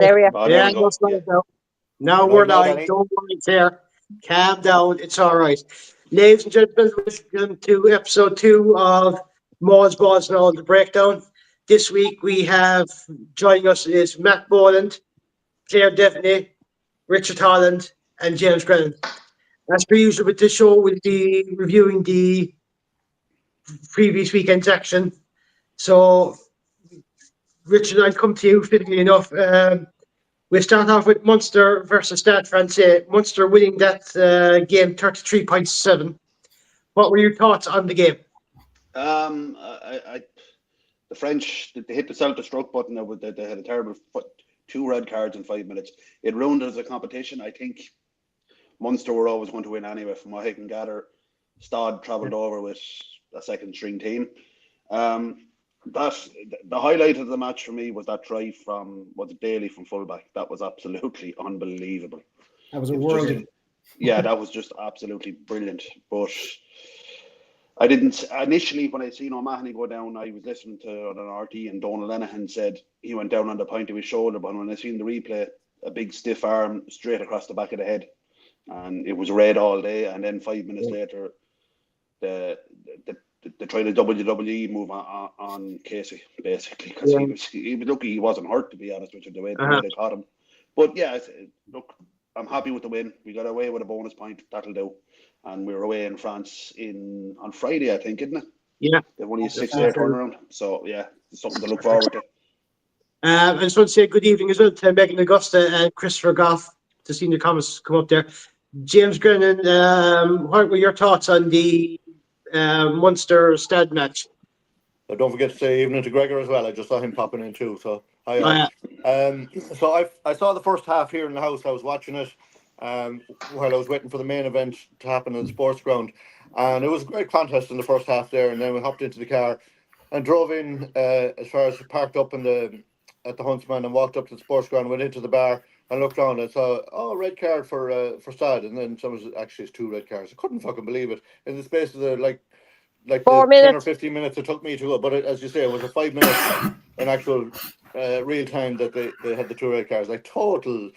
area. Oh, there we go. that's Yeah. live now. Now Right we're now, live. Danny. Don't worry, there. Calm down. It's all right. Ladies and gentlemen, welcome to episode 2 of Mauls, Balls, and All the Breakdown. This week we have joining us is Matt Boland, Claire Devaney, Richard Holland, and James Grennan. As per usual with this show, we'll be reviewing the previous weekend's action. So, Richard, I'll come to you, fittingly enough. We start off with Munster versus Stade Francais. Munster winning that game 33.7. What were your thoughts on the game? The French, they hit the self-destruct button. They had a terrible 2 red cards in 5 minutes. It ruined it as a competition. I think Munster were always going to win anyway. From what I can gather, Stade travelled over with a second-string team. The highlight of the match for me was that try from Daly from fullback. That was absolutely unbelievable. That was a worldie. Yeah, that was just absolutely brilliant. But I didn't initially, when I seen O'Mahony go down, I was listening to an RT and Donald Lenihan said he went down on the point of his shoulder. But when I seen the replay, a big stiff arm straight across the back of the head, and it was red all day. And then 5 minutes later, they tried a WWE move on Casey, basically, because he was lucky he wasn't hurt, to be honest with you, the way they caught him. But yeah, look, I'm happy with the win. We got away with a bonus point. That'll do. And we were away in France on Friday, I think, isn't it? Yeah. They've only a 6-day turnaround. So yeah, it's something to look forward to. I just want to say good evening as well to Megan Augusta and Christopher Goff, to see the comments come up there. James Grennan, what were your thoughts on the Munster Stade match? But don't forget to say evening to Gregor as well. I just saw him popping in too. So hi. So I saw the first half here in the house. I was watching it while I was waiting for the main event to happen in the sports ground, and it was a great contest in the first half there. And then we hopped into the car and drove in as far as parked up at the Huntsman and walked up to the sports ground. Went into the bar and looked around and saw red card for Stade, and then it's 2 red cards. I couldn't fucking believe it in the space of the 4 the minutes. 10 or 15 minutes it took me to go. But as you say, it was a 5 minutes in actual real time that they had the 2 red cards. Like total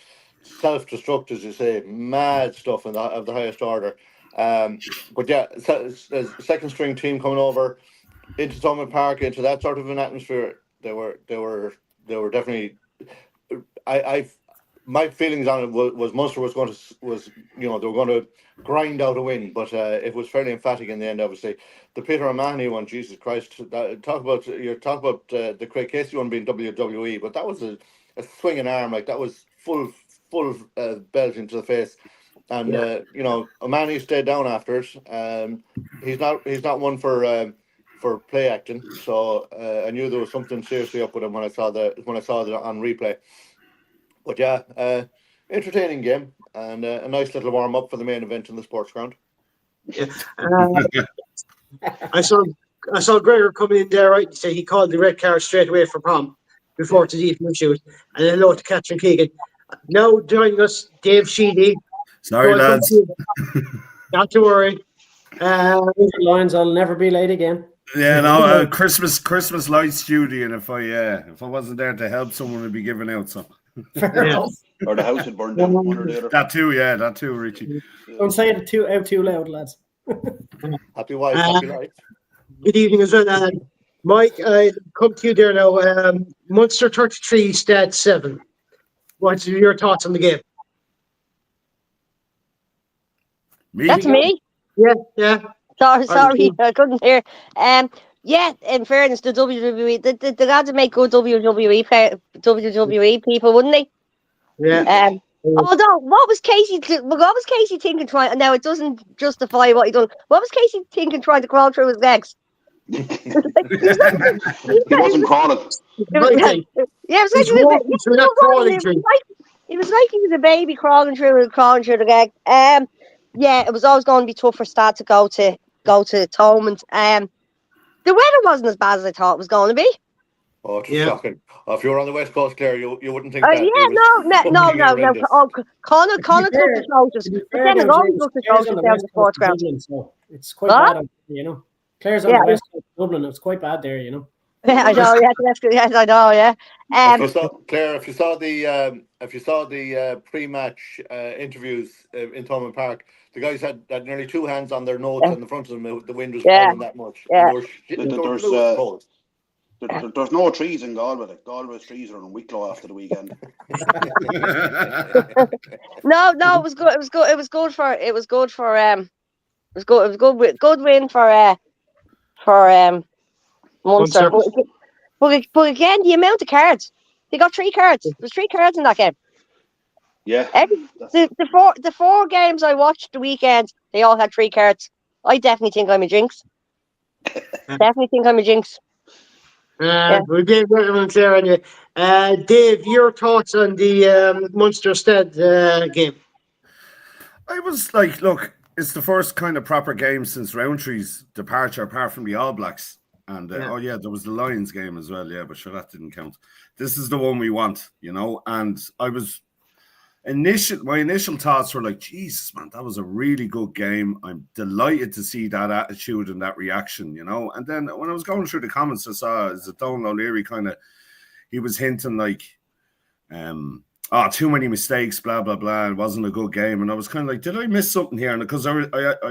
self-destruct, as you say, mad stuff of the highest order. But yeah, second string team coming over into Thomond Park, into that sort of an atmosphere. They were definitely. My feelings on it was Munster was they were going to grind out a win, but it was fairly emphatic in the end. Obviously, the Peter O'Mahony one, Jesus Christ! Talk about the Craig Casey one being WWE, but that was a swinging arm, like that was full belt into the face, and O'Mahony stayed down after it. He's not one for play acting, so I knew there was something seriously up with him when I saw it on replay. But yeah, entertaining game and a nice little warm up for the main event in the sports ground. Yeah. I saw Gregor coming in there, right, and say he called the red card straight away for Pom before it even shoot, and then hello to Catherine Keegan. Now joining us, Dave Sheedy. Sorry, lads. Not to worry. Lions, I'll never be late again. Yeah, no, Christmas lights duty, and if I wasn't there to help, someone would be giving out some. Or the house had burned down. One or the other. That too, Richie. Don't say it too loud, lads. Happy wife, happy life. Good evening as well. Mike, I come to you there now. Munster 33, Stade 7. What's your thoughts on the game? Me? That's me. Yeah. Sorry, I couldn't hear. Yeah, in fairness, the WWE, the lads would make good WWE people, wouldn't they? Yeah. Although, what was Casey thinking? Now it doesn't justify what he done. What was Casey thinking trying to crawl through his legs? He wasn't crawling. Yeah, it was like he was a baby crawling through the leg. Yeah, it was always going to be tough for Stade to go to Thomond. The weather wasn't as bad as I thought it was going to be. Oh, it's shocking. Oh, if you were on the West Coast, Claire, you wouldn't think that. No. Oh, Connor took the shoulders. But then it always took the shoulders down the sports ground. So it's quite bad, Claire's on the West Coast of Dublin. It's quite bad there, Yeah, I know. Yeah, that's good. Yes, I know. Yeah. If you saw Claire, if you saw the pre-match interviews in Thomond Park, the guys had nearly two hands on their notes on the front of them. The wind was Yeah. howling that much, and Yeah. they were blue as cold. There's no trees in Galway. Galway's trees are in Wicklow after the weekend. No, it was good. It was good. It was good for. It was good for. It was good. It was good. Good win for Munster. Munster. But again, the amount of cards. They got 3 cards. There's 3 cards in that game. Yeah. The four games I watched the weekend, they all had 3 cards. I definitely think I'm a jinx. Definitely think I'm a jinx. We gave everyone clear on you. Dave, your thoughts on the Munster Stead game? I was like, look, it's the first kind of proper game since Roundtree's departure, apart from the All Blacks. And there was the Lions game as well. Yeah, but sure, that didn't count. This is the one we want, And I was my initial thoughts were like, Jesus, man, that was a really good game. I'm delighted to see that attitude and that reaction, And then when I was going through the comments, I saw is that Donald O'Leary he was hinting like, too many mistakes, blah, blah, blah. It wasn't a good game. And I was kind of like, did I miss something here? And because I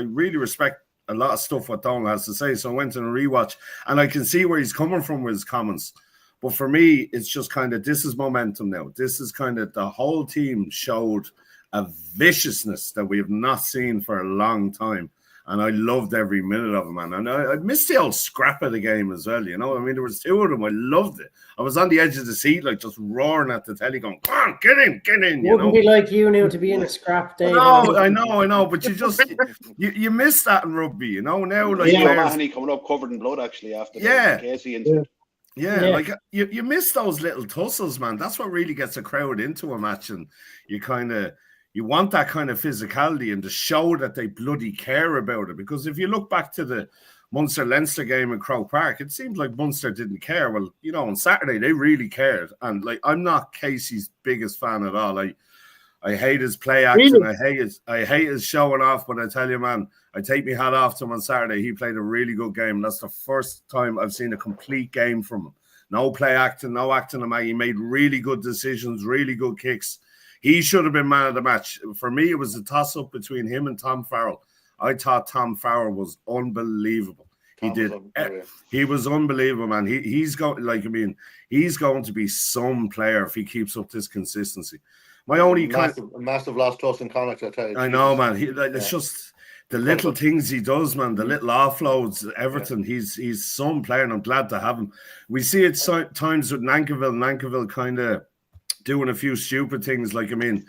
really respect a lot of stuff what Donald has to say. So I went and rewatch, and I can see where he's coming from with his comments. But for me, it's just kind of, this is momentum now. This is kind of, the whole team showed a viciousness that we have not seen for a long time. And I loved every minute of it, man. And I missed the old scrap of the game as well, I mean, there was 2 of them. I loved it. I was on the edge of the seat, like just roaring at the telly going, come on, get in, Wouldn't be like you now to be in a scrap, Dave. No, I know. But you just, you miss that in rugby, Now, like O'Mahony coming up covered in blood, actually, after the Casey incident. Yeah, like you miss those little tussles, man. That's what really gets a crowd into a match, and you want that kind of physicality and to show that they bloody care about it. Because if you look back to the Munster-Leinster game in Croke Park, it seems like Munster didn't care. Well, on Saturday they really cared, and like I'm not Casey's biggest fan at all. I hate his play acting. Really? I hate his showing off. But I tell you, man, I take my hat off to him on Saturday. He played a really good game. That's the first time I've seen a complete game from him. No play acting, no acting. He made really good decisions, really good kicks. He should have been man of the match. For me, it was a toss-up between him and Tom Farrell. I thought Tom Farrell was unbelievable. He was unbelievable, man. He's going. He's going to be some player if he keeps up this consistency. My only massive loss to us in Connacht, I tell you. I know, man. It's just the little things he does, man. The little offloads, everything. Yeah. He's some player, and I'm glad to have him. We see it times with Nankerville. Nankerville kind of doing a few stupid things. Like, I mean,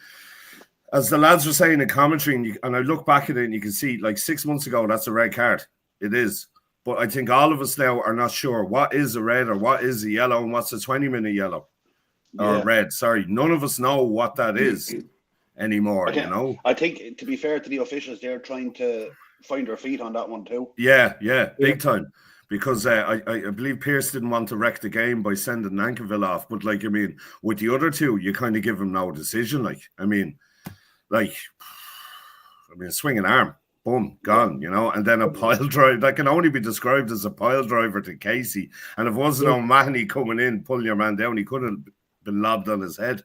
as the lads were saying in commentary, and I look back at it, and you can see, like 6 months ago, that's a red card. It is. But I think all of us now are not sure what is a red or what is a yellow and what's a 20-minute yellow. Or red, sorry. None of us know what that is anymore, I think, to be fair to the officials, they're trying to find their feet on that one too. Yeah, big time. Because I believe Pearce didn't want to wreck the game by sending Nankerville off. But, like, I mean, with the other two, you kind of give them no decision. Swinging arm. Boom, gone, and then a pile drive that can only be described as a pile driver to Casey. And if it wasn't O'Mahony coming in, pulling your man down, he could have been lobbed on his head.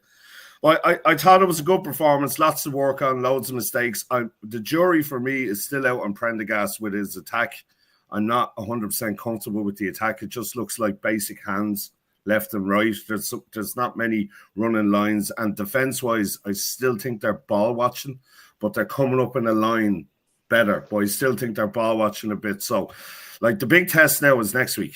Well, I thought it was a good performance, lots to work on, loads of mistakes. The jury for me is still out on Prendergast with his attack. I'm not 100% comfortable with the attack. It just looks like basic hands left and right. There's not many running lines, and defense-wise, I still think they're ball watching, but they're coming up in a line better, but I still think they're ball watching a bit. So, like, the big test now is next week.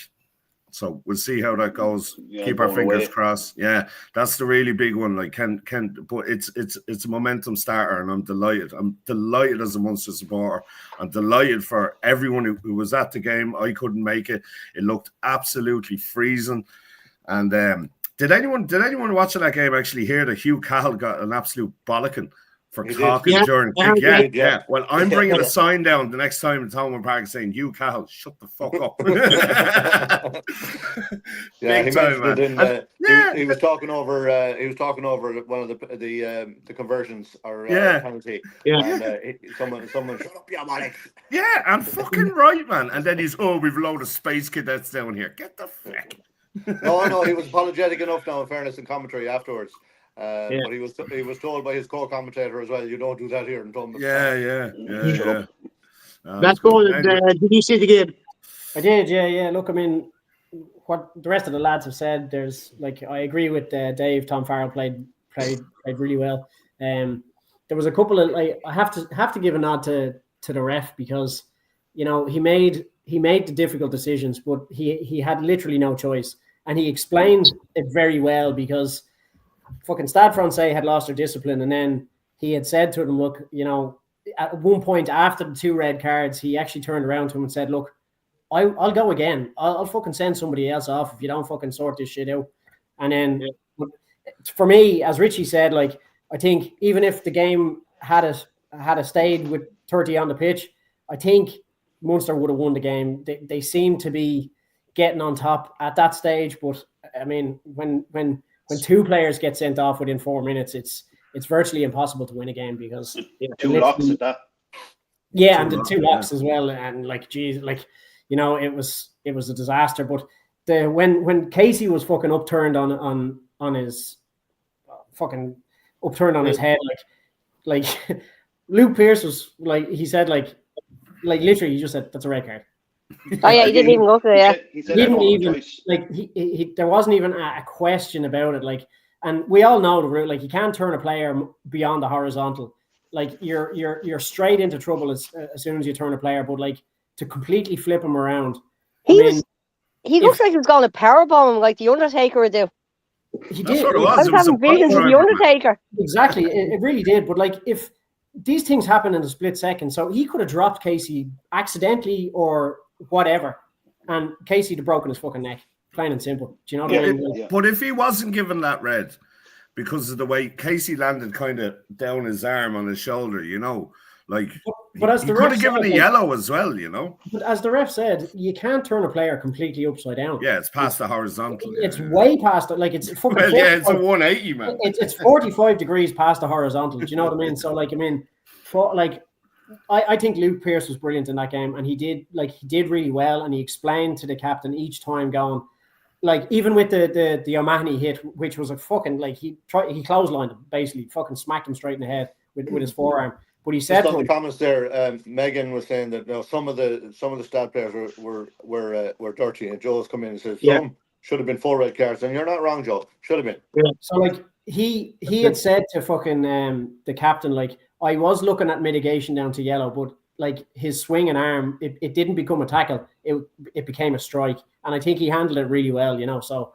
So we'll see how that goes. Keep our fingers crossed. Yeah, that's the really big one. Like, but it's a momentum starter, and I'm delighted. I'm delighted as a Munster supporter. I'm delighted for everyone who was at the game. I couldn't make it. It looked absolutely freezing. And did anyone watching that game actually hear that Hugh Cahill got an absolute bollocking for talking during? Yeah. Well, I'm bringing a sign down the next time in Thomond Park saying, "Hugh Cahill, shut the fuck up." He mentioned it in. He was talking over. He was talking over one of the conversions or penalty. Yeah. And someone shut up, yeah, Malik. Yeah, and fucking right, man. And then we've a load of space cadets down here. Get the fuck. No, he was apologetic enough now, in fairness, in commentary afterwards. Yeah. But he was told by his co-commentator as well, you don't do that here in Thomond. Shut up. That's going. Did you see the game? I did, yeah. Look, I mean, what the rest of the lads have said, there's like I agree with Dave. Tom Farrell played really well. There was a couple of I have to give a nod to the ref because he made the difficult decisions, but he had literally no choice, and he explained it very well because fucking Stade Francais had lost their discipline, and then he had said to them, look, at one point after the 2 red cards, he actually turned around to him and said, look, I'll go again. I'll fucking send somebody else off if you don't fucking sort this shit out. And then for me, as Richie said, like, I think even if the game had stayed with 30 on the pitch, I think Munster would have won the game. They seem to be getting on top at that stage. But I mean, when 2 players get sent off within 4 minutes, it's virtually impossible to win a game because 2 locks at that. Yeah, and the 2 locks as well. And like, geez, like, it was a disaster. But when Casey was fucking upturned on his fucking upturned on his head, like Luke Pearce was like, he said like literally he just said that's a red card. Oh yeah, he didn't even go for it. He said didn't even like he there wasn't even a question about it. Like, and we all know the rule. Like, you can't turn a player beyond the horizontal. Like, you're straight into trouble as soon as you turn a player. But like, to completely flip him around, he looks like he was going to powerbomb him like the Undertaker would do. He That's did. what it I was. was It was having a visions of the Undertaker. Exactly, it really did. But like, if these things happen in a split second, so he could have dropped Casey accidentally or whatever, and Casey'd have broken his fucking neck, plain and simple. Do you know what I mean? Yeah. But if he wasn't given that red because of the way Casey landed kind of down his arm on his shoulder, like, but as he the could ref have given said, a yellow as well, But as the ref said, you can't turn a player completely upside down. Yeah, it's past the horizontal. It's way past it. Like, it's fucking. Well, yeah, it's a 180, man. It's 45 degrees past the horizontal. Do you know what I mean? So like, I mean, I think Luke Pearce was brilliant in that game, and he did really well, and he explained to the captain each time, going, like, even with the O'Mahony hit, which was a fucking, like, he clotheslined him, basically fucking smacked him straight in the head with his forearm. But he said just on the comments there, Megan was saying that some of the Stade players were dirty, and Joe's come in and says some should have been 4 red cards, and you're not wrong, Joe. Should have been. Yeah. So like, he had said to fucking the captain, like, I was looking at mitigation down to yellow, but like, his swinging arm, it didn't become a tackle. It became a strike, and I think he handled it really well, So,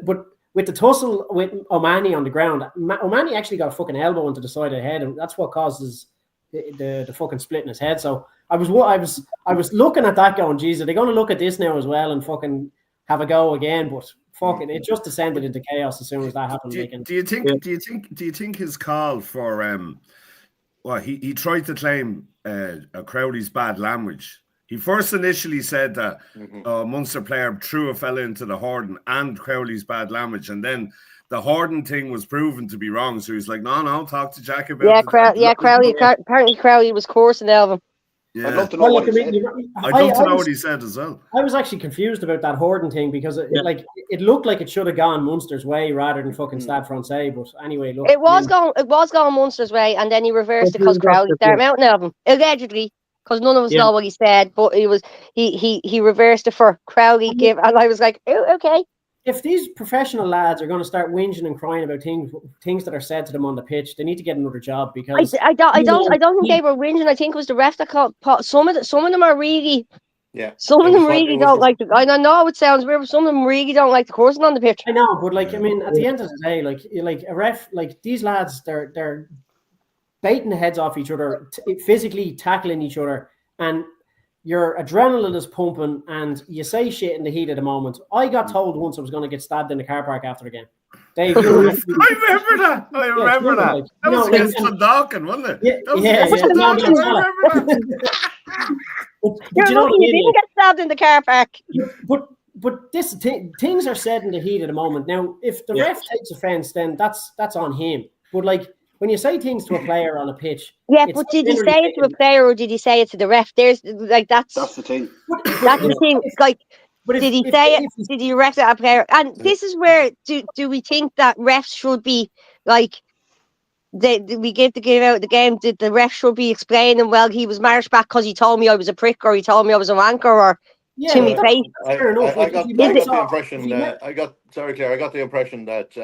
but with the tussle with O'Mahony on the ground, O'Mahony actually got a fucking elbow into the side of the head, and that's what causes the fucking split in his head. So I was looking at that, going, geez, are they going to look at this now as well and fucking have a go again? But fucking, it just descended into chaos as soon as that happened. Do you think his call for he tried to claim Crowley's bad language. He first initially said that a Munster player threw a fella into the Horden and Crowley's bad language, and then the Horden thing was proven to be wrong. So he's like, no, talk to Jack about it. Crowley. Apparently, Crowley was coursing Elvin. Yeah. I'd love to know what he said. I'd love to know what he said as well. I was actually confused about that Horden thing because it looked like it should have gone Munster's way rather than fucking Stade Francais. But anyway, look, it was going Munster's way, and then he reversed it because Crowley started mounting Elvin, allegedly, because none of us know what he said. But he reversed it for Crowley and I was like, oh, okay. If these professional lads are going to start whinging and crying about things that are said to them on the pitch, they need to get another job, because I don't think they were whinging. I think it was the ref that called. Some of them are really. Yeah. Some of them really don't like the. I know it sounds weird, but some of them really don't like the coursing on the pitch. I know, but like, I mean, at the end of the day, like a ref, like, these lads, they're baiting the heads off each other, physically tackling each other, and your adrenaline is pumping, and you say shit in the heat of the moment. I got told once I was going to get stabbed in the car park after the game. Dave, I remember that. That was against Dundalkin, wasn't it? You're lucky you didn't get stabbed in the car park. But things are said in the heat of the moment. Now, if the ref takes offence, then that's on him. But like, when you say things to a player on a pitch, but did he say it to a player or did he say it to the ref? There's like that's the thing. That's the thing. Like, But Did he say it? Did he ref that player? And this is where do we think that refs should be like we give out the game? Did the ref should be explaining? Well, he was marched back because he told me I was a prick, or he told me I was a wanker, or to me that's face. fair enough. I Like, got if he I makes got the off- impression if he ma- sorry Claire, I got the impression that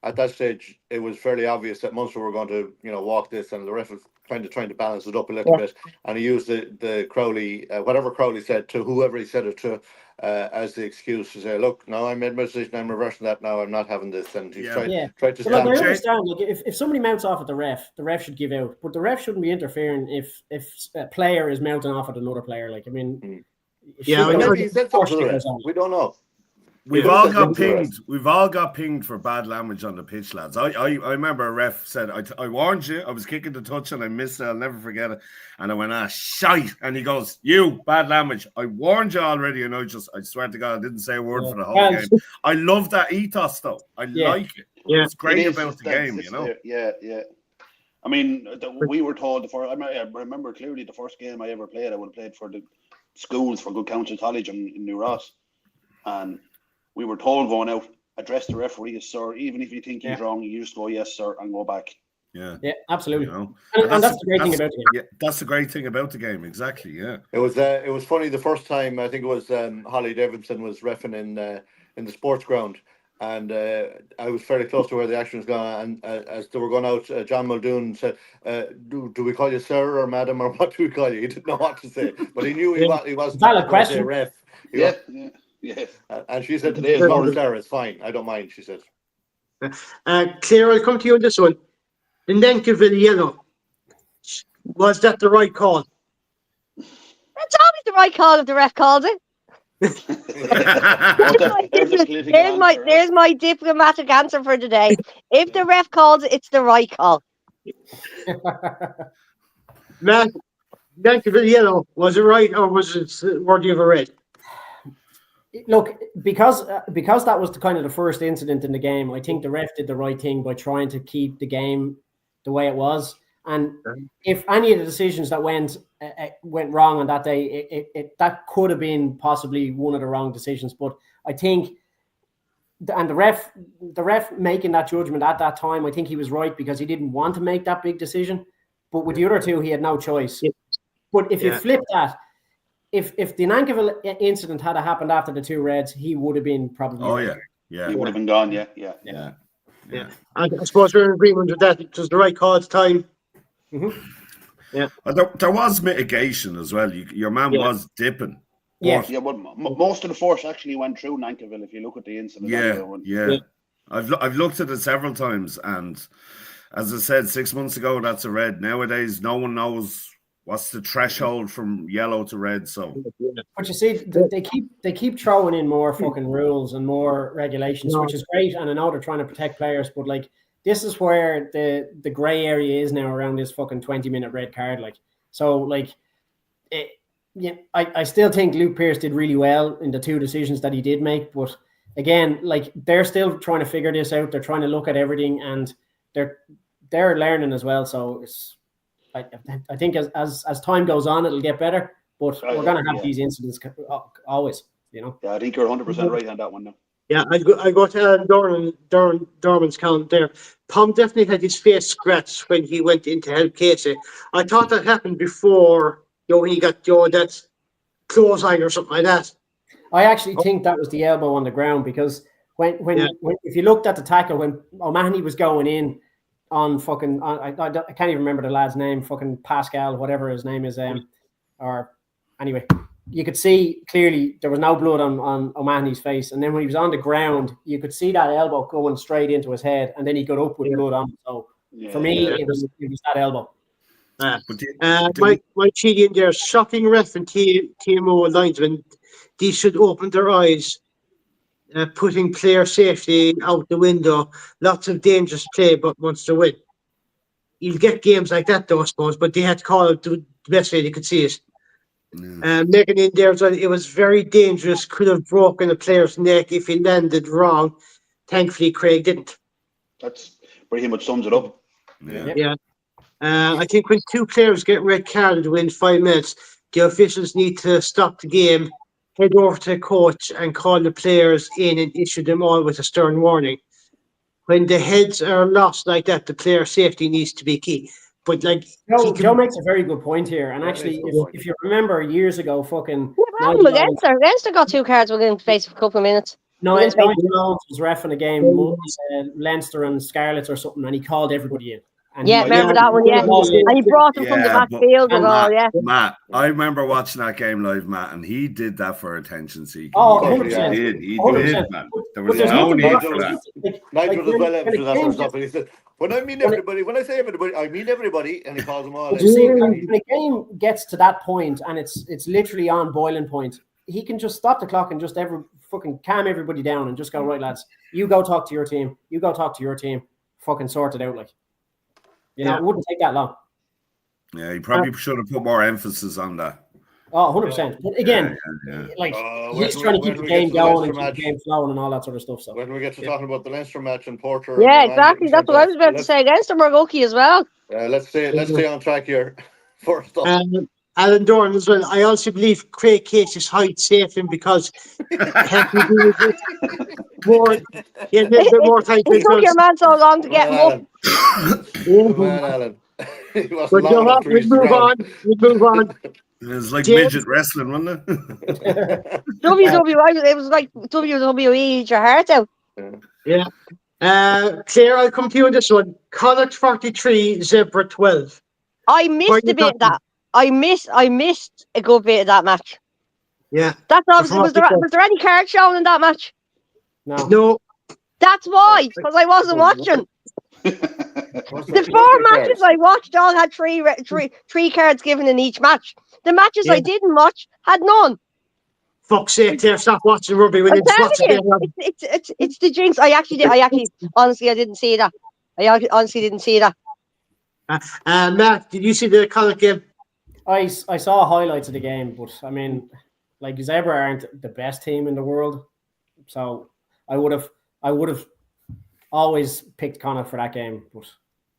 at that stage it was fairly obvious that Munster were going to walk this, and the ref was trying to balance it up a little bit, and he used the Crowley whatever Crowley said to whoever he said it to as the excuse to say, look, no, I made my decision, I'm reversing that now, I'm not having this, and he tried to But like, stand. I understand, like, if somebody mounts off at the ref should give out, but the ref shouldn't be interfering if a player is mounting off at another player. Like, I mean, Maybe he said something to the ref. We don't know. We've all got pinged. We've all got pinged for bad language on the pitch, lads. I remember a ref said, I warned you, I was kicking the touch and I missed it, I'll never forget it. And I went, shite. And he goes, you, bad language. I warned you already, and I swear to God, I didn't say a word for the whole game. I love that ethos, though. I like it. Yeah. It's great about the game, you know? Yeah. I mean, we were told, I remember clearly the first game I ever played, I would have played for the schools for Good Counsel College in New Ross. And we were told going out, address the referee as sir, even if you think he's wrong, you just go, yes, sir, and go back. Yeah, absolutely. You know? And that's the great thing about the game. Yeah, that's the great thing about the game, exactly. Yeah, it was funny the first time. I think it was Holly Davidson was reffing in the sports ground, and I was fairly close to where the action was going. And as they were going out, John Muldoon said, "Do we call you sir or madam, or what do we call you?" He didn't know what to say, but he knew he was valid question. Ref. Yeah. And she said, "Today is more Sarah. It's fine. I don't mind." She said. Claire, I'll come to you on this one. The Nankiville yellow, was that the right call? That's always the right call if the ref calls it. There's my diplomatic answer for today. If the ref calls it, it's the right call. Matt, Nankiville yellow, was it right or was it worthy of a red? Look, because that was the first incident in the game, I think the ref did the right thing by trying to keep the game the way it was. And if any of the decisions that went wrong on that day, that could have been possibly one of the wrong decisions. But I think, and the ref making that judgment at that time, I think he was right because he didn't want to make that big decision. But with the other two, he had no choice. Yeah. But if you flip that, if the Nankiville incident had happened after the two reds, he would have been probably. Oh yeah, he would have been gone. Yeah. I suppose we're in agreement with that. It was the right call at the time. Mm-hmm. Yeah. There was mitigation as well. Your man was dipping. But most of the force actually went through Nankiville. If you look at the incident. I've looked at it several times, and as I said 6 months ago, that's a red. Nowadays, no one knows what's the threshold from yellow to red. So, but you see, they keep throwing in more fucking rules and more regulations, which is great. And I know they're trying to protect players, but like this is where the gray area is now around this fucking 20-minute red card. Like, so like, I still think Luke Pearce did really well in the two decisions that he did make, but again, like they're still trying to figure this out. They're trying to look at everything, and they're learning as well. So it's. I think as time goes on, it'll get better, but we're going to have these incidents always, you know. Yeah, I think you're 100% right on that one now. Yeah, I go to Dorman's count there. Tom definitely had his face scratched when he went in to help Casey. I thought that happened before, when he got that clothesline or something like that. I actually think that was the elbow on the ground because when if you looked at the tackle when O'Mahony was going in, on fucking, I can't even remember the lad's name, fucking Pascal, whatever his name is, or anyway, you could see clearly there was no blood on O'Mahony's face, and then when he was on the ground, you could see that elbow going straight into his head, and then he got up with blood on. So for me, it was that elbow. My cheating there, shocking ref and TMO linesmen, these should open their eyes. Putting player safety out the window, lots of dangerous play, but wants to win. You'll get games like that, though, I suppose, but they had to call it the best way they could see it. Making in there, it was very dangerous, could have broken a player's neck if he landed wrong. Thankfully, Craig didn't. That's pretty much sums it up. Yeah. I think when two players get red carded within 5 minutes, the officials need to stop the game head over to the coach and call the players in and issue them all with a stern warning. When the heads are lost like that, the player safety needs to be key. But like Joe makes a very good point here. And Yeah, actually, it's a good point. if you remember years ago, fucking What happened with Nigel Leinster? Leinster got 2 cards within the space of a couple of minutes. Within Nigel space. Owens was reffing a game, Leinster and Scarlets or something, and he called everybody in. And Yeah, he, remember that one? Yeah, and he brought them from the Yeah, back but field and all. Yeah, Matt, I remember watching that game live, Matt, and he did that for attention seeking. Oh, He 100%. did, he 100%. did, man. There But was there's no nothing need wrong- for that. Nigel was when- well when evident a of that sort game of stuff, and he said, "When I mean everybody, when I say everybody, I mean everybody," and he calls them all. But in. you see, when a game gets to that point and it's literally on boiling point, he can just stop the clock and just fucking calm everybody down and just go, right, lads, you go talk to your team, you go talk to your team, fucking sort it out. Like, you know, it wouldn't take that long. Yeah, he probably should have put more emphasis on that. Oh, 100%. But again, like when he's do trying we- to keep when the do we get game to the going Leinster and keep match? the game flowing and all that sort of stuff. So When we get to talking about the Leinster match and Porter, yeah, and Ryan exactly. getting That's sent what I off, was about to say. Leinster were lucky as well. let's stay on track here. First off, Alan Doran as well. I also believe Craig Case's height saved him because helped him do it more. He had a little bit more time to It took your man so long to good get man, him up. Alan. Good man, Alan. He wasn't But long you know enough what? to We'll reach the move ground. on. We'll move on. It was like James? midget wrestling, wasn't it? WWE, it was like WWE, eat your heart out. Yeah. Claire, I'll come to you on this one. Connacht 43, Zebra 12. I missed a bit of that. I missed a good bit of that match. Yeah. That's obviously was there any card shown in that match? No. That's why, because I wasn't watching. The 4 matches I watched all had three cards given in each match. The matches I didn't watch had none. Fuck's sake, Claire, stop watching rugby when I'm it's watching telling you, it's the jinx. I actually honestly I didn't see that. I honestly didn't see that. Matt, did you see the Connacht game? I saw highlights of the game, but I mean, like Zebra aren't the best team in the world, so I would have always picked Connacht for that game, but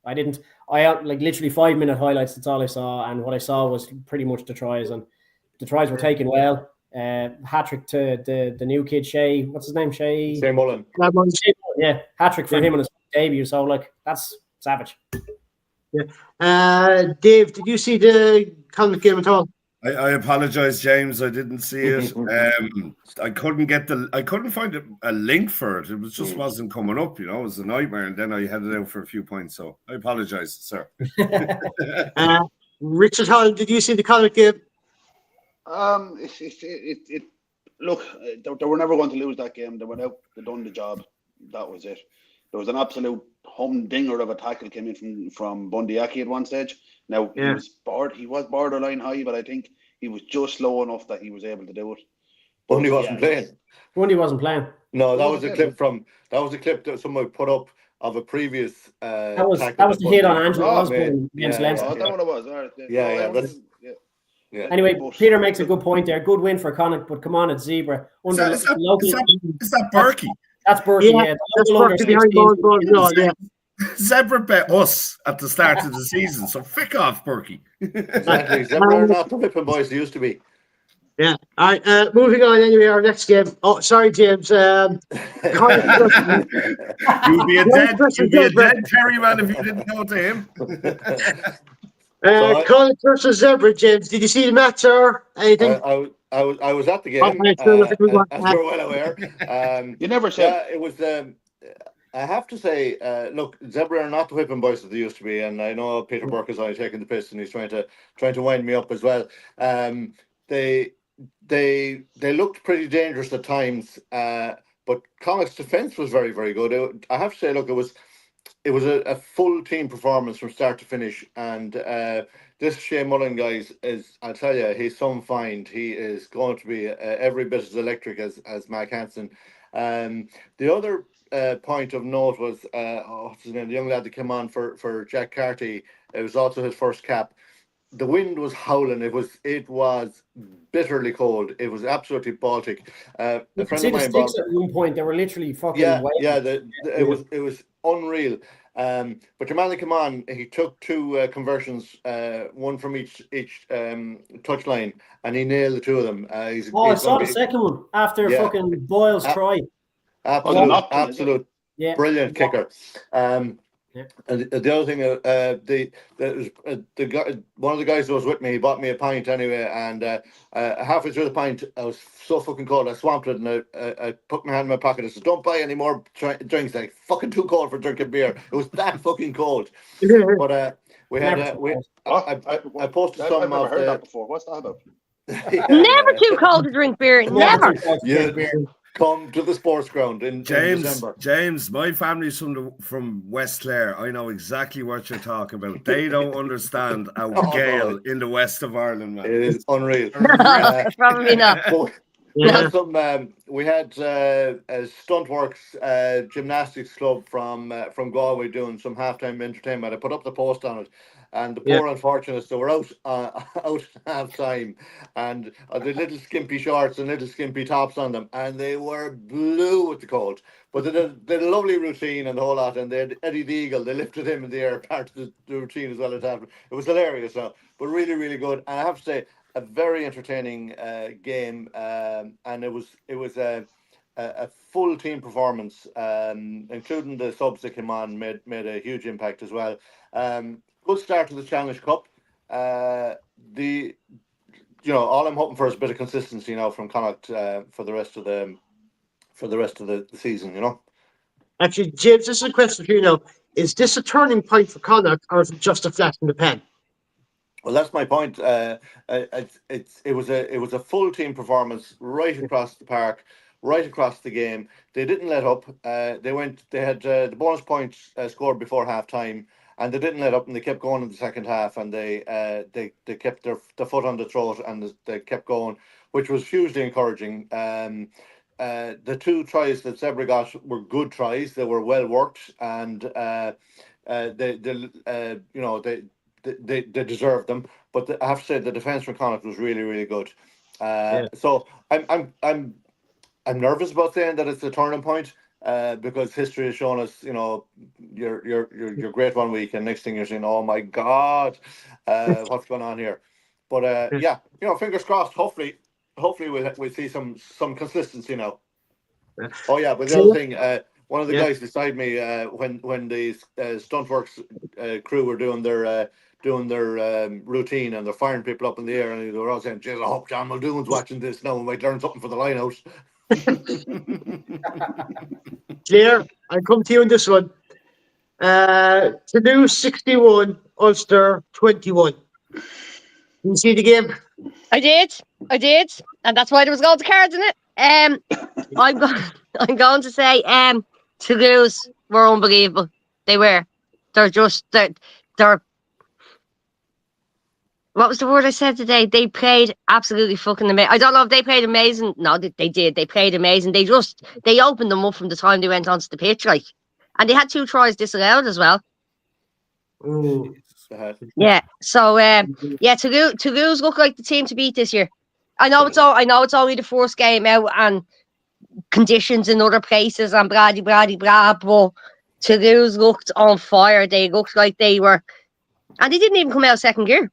I didn't. I like literally 5-minute highlights. That's all I saw, and what I saw was pretty much the tries, and the tries were taken well. Hat trick to the new kid Shay. What's his name? Shay Mullen. Yeah, hat trick for him on his debut. So like that's savage. Yeah. Dave, did you see the Connacht game at all? I apologize, James. I didn't see it. I couldn't find a link for it. It just wasn't coming up. You know, it was a nightmare. And then I had it out for a few points. So I apologize, sir. Richard Hall, did you see the Connacht game? Look, they were never going to lose that game. They went out, they done the job. That was it. There was an absolute humdinger of a tackle came in from Bundyaki at one stage. Now he was borderline high, but I think he was just low enough that he was able to do it. Bundy wasn't playing. Bundy wasn't playing. No, that was a clip that someone put up of a previous. That was the hit on Angela Osborne against Leinster. That's what it was. All right. Yeah. Anyway, Peter makes a good point there. Good win for Connacht, but come on, it's Zebra. Is that Berkey? That's Berkey, yeah. That's Berkey behind Mauls. Yeah. Zebra bet us at the start of the season, so fick off, Berkey. Exactly. Zebra are not the whipping boys they used to be. Yeah. All right. Moving on anyway, our next game. Oh, sorry, James. You'd be a dead Terry man if you didn't know to him. Connacht versus Zebra, James. Did you see the match or anything? I was at the game, as we're well aware. You never said. Yeah, it was. I have to say, look, Zebra are not the whipping boys that they used to be, and I know Peter Burke is only taking the piss, and he's trying to wind me up as well. They looked pretty dangerous at times, but Connacht's defence was very, very good. I have to say, look, it was a full team performance from start to finish, and this Shea Mullen guys I'll tell you, he's some find. He is going to be every bit as electric as Mac Hansen. The other point of note was what's his name, the young lad that came on for Jack Carty. It was also his first cap. The wind was howling. It was bitterly cold. It was absolutely Baltic. A friend of mine, sticks at one point, they were literally fucking it was unreal. But your man that came on, he took two conversions, one from each touchline, and he nailed the two of them. He's Oh, I going saw to the be, second one after yeah, fucking Boyle's a- try. Oh, the absolute, knockdown, is it? absolute Yeah. brilliant kicker. Yeah. And the other thing, the guy, one of the guys that was with me, he bought me a pint anyway, and halfway through the pint, I was so fucking cold, I swamped it, and I put my hand in my pocket. I said, "Don't buy any more drinks. Like fucking too cold for drinking beer." It was that fucking cold. But we had Never we What? I posted some I've never of heard that the before. What's that about? Never too cold to drink beer. Never Never. too cold to Yeah. drink beer. Come to the sports ground in December. James, my family's from West Clare. I know exactly what you're talking about. They don't understand our Oh, gale no. in the west of Ireland, man. It is unreal. Probably not. But we Yeah. had we had a Stuntworks Gymnastics Club from Galway doing some halftime entertainment. I put up the post on it, and the poor unfortunates, they were out out half time, and the little skimpy shorts and little skimpy tops on them, and they were blue with the cold. But they did a lovely routine and the whole lot, and they had Eddie the Eagle. They lifted him in the air, part of the routine as well as that. It was hilarious, but really, really good. And I have to say, a very entertaining game, and it was a full team performance, including the subs that came on, made a huge impact as well. Good start to the Challenge Cup. All I'm hoping for is a bit of consistency now from Connacht for the rest of the season. Actually, James, this is a question for you now. Is this a turning point for Connacht, or is it just a flash in the pan? Well, that's my point. It was a full team performance right across the park, right across the game. They didn't let up. They had the bonus points scored before half time, and they didn't let up, and they kept going in the second half, and they kept their foot on the throat, and they kept going, which was hugely encouraging. The two tries that Zebra got were good tries. They were well worked, and they deserved them. But I have to say the defence from Connacht was really, really good. So I'm nervous about saying that it's a turning point, because history has shown us, you're great one week, and next thing you're saying, oh my God, what's going on here? But fingers crossed. Hopefully we'll see some consistency now. Oh yeah, but the other thing, one of the guys beside me, when the Stuntworks crew were doing their routine, and they're firing people up in the air, and they were all saying, "Jeez, I hope John Muldoon's watching this now and might learn something for the line out." Claire, I'll come to you on this one. Toulouse 61, Ulster 21. You see the game? I did, and that's why there was goals cards in it. I'm going to say, Toulouse were unbelievable. They were. They're. What was the word I said today? They played absolutely fucking amazing. I don't know if they played amazing. No, they did. They played amazing. They opened them up from the time they went onto the pitch, and they had 2 tries disallowed as well. Ooh. Yeah. So Toulouse look like the team to beat this year. I know it's only the first game out, and conditions in other places and blah blah blah, but Toulouse looked on fire. They looked like they were, and they didn't even come out of second gear.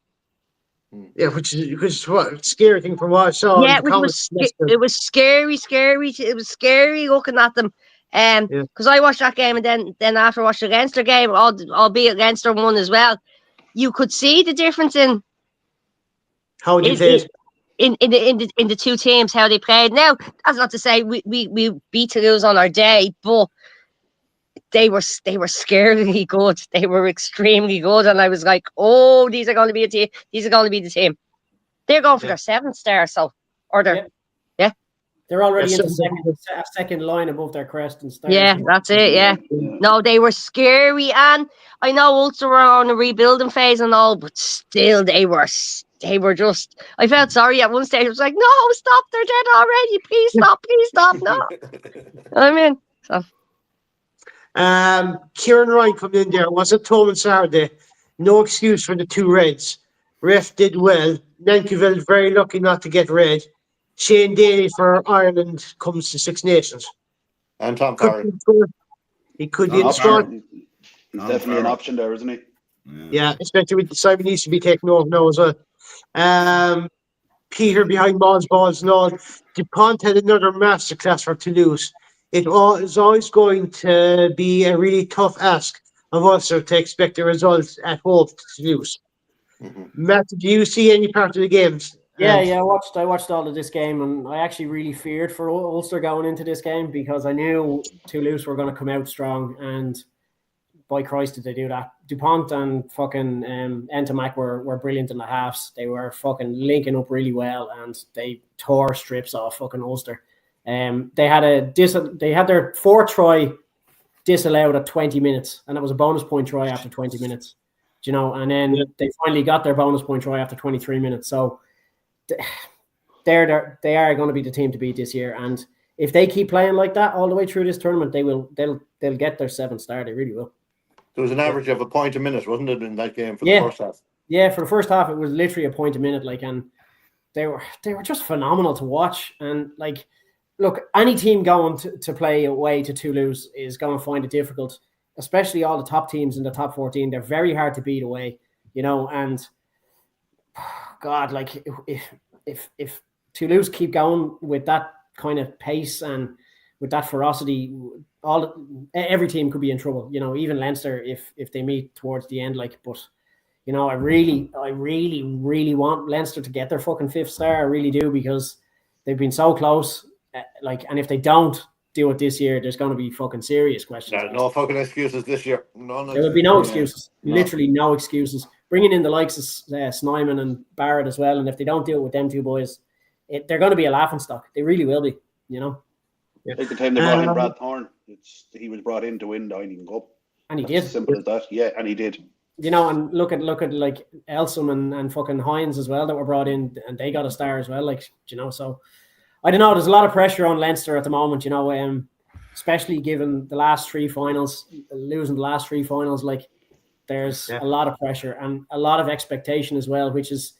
Yeah, which is what scary thing from what I saw in the comments. It was scary. It was scary looking at them. Because I watched that game, and then after I watched the Leinster game, albeit Leinster won as well, you could see the difference in how they played. In the two teams, how they played. Now, that's not to say we beat Toulouse on our day, but they were scarily good. They were extremely good, and I was like, oh, these are going to be a team. These are going to be the team. They're going for their 7th star, They're already into second line above their crest and stars. Yeah, that's it. Yeah. No, they were scary, and I know Ulster were on a rebuilding phase and all, but still, they were just. I felt sorry at one stage. I was like, "No, stop! They're dead already! Please stop! No." I mean, so. Kieran Ryan coming in there. Was it Tom and Saturday? No excuse for the 2 reds. Ref did well. Nankyville very lucky not to get red. Shane Daly for Ireland comes to 6 Nations. And Tom Farrell. He could be in the squad. He's Tom definitely an Farrell. option there, isn't he? Yeah, especially with Simon needs to be taken over now as well. Peter behind Mauls balls and all. DuPont had another masterclass for Toulouse. Is always going to be a really tough ask of Ulster to expect the results at home to Toulouse. Mhm. Matt, do you see any part of the games? Yeah, I watched all of this game, and I actually really feared for Ulster going into this game because I knew Toulouse were going to come out strong, and by Christ did they do that. DuPont and fucking Entomac were brilliant in the halves. They were fucking linking up really well, and they tore strips off fucking Ulster. They had their fourth try disallowed at 20 minutes, and it was a bonus point try after 20 minutes. Do you know? And then they finally got their bonus point try after 23 minutes. So they are going to be the team to beat this year, and if they keep playing like that all the way through this tournament, they'll get their 7th star. They really will. There was an average of a point a minute, wasn't it, in that game for the first half? Yeah, for the first half, it was literally a point a minute. Like, and they were just phenomenal to watch. And like, look, any team going to play away to Toulouse is going to find it difficult, especially all the top teams in the top 14. They're very hard to beat away, and God, like if Toulouse keep going with that kind of pace and with that ferocity, every team could be in trouble. Even Leinster if they meet towards the end. Like, but I really want Leinster to get their fucking 5th star. I really do, because they've been so close. And if they don't do it this year, there's going to be fucking serious questions. No fucking excuses this year. There will be no excuses. No. Literally no excuses. Bringing in the likes of Snyman and Barrett as well, and if they don't do it with them two boys, they're going to be a laughing stock. They really will be. Yeah. Like the time they brought in Brad Thorne, he was brought in to win the Heineken Cup. And he did. As simple as that. Yeah, and he did. And look at like Elsom and fucking Hines as well that were brought in, and they got a star as well. Like, so I don't know. There's a lot of pressure on Leinster at the moment, especially given the last 3 finals, losing the last 3 finals. Like, there's a lot of pressure and a lot of expectation as well, which is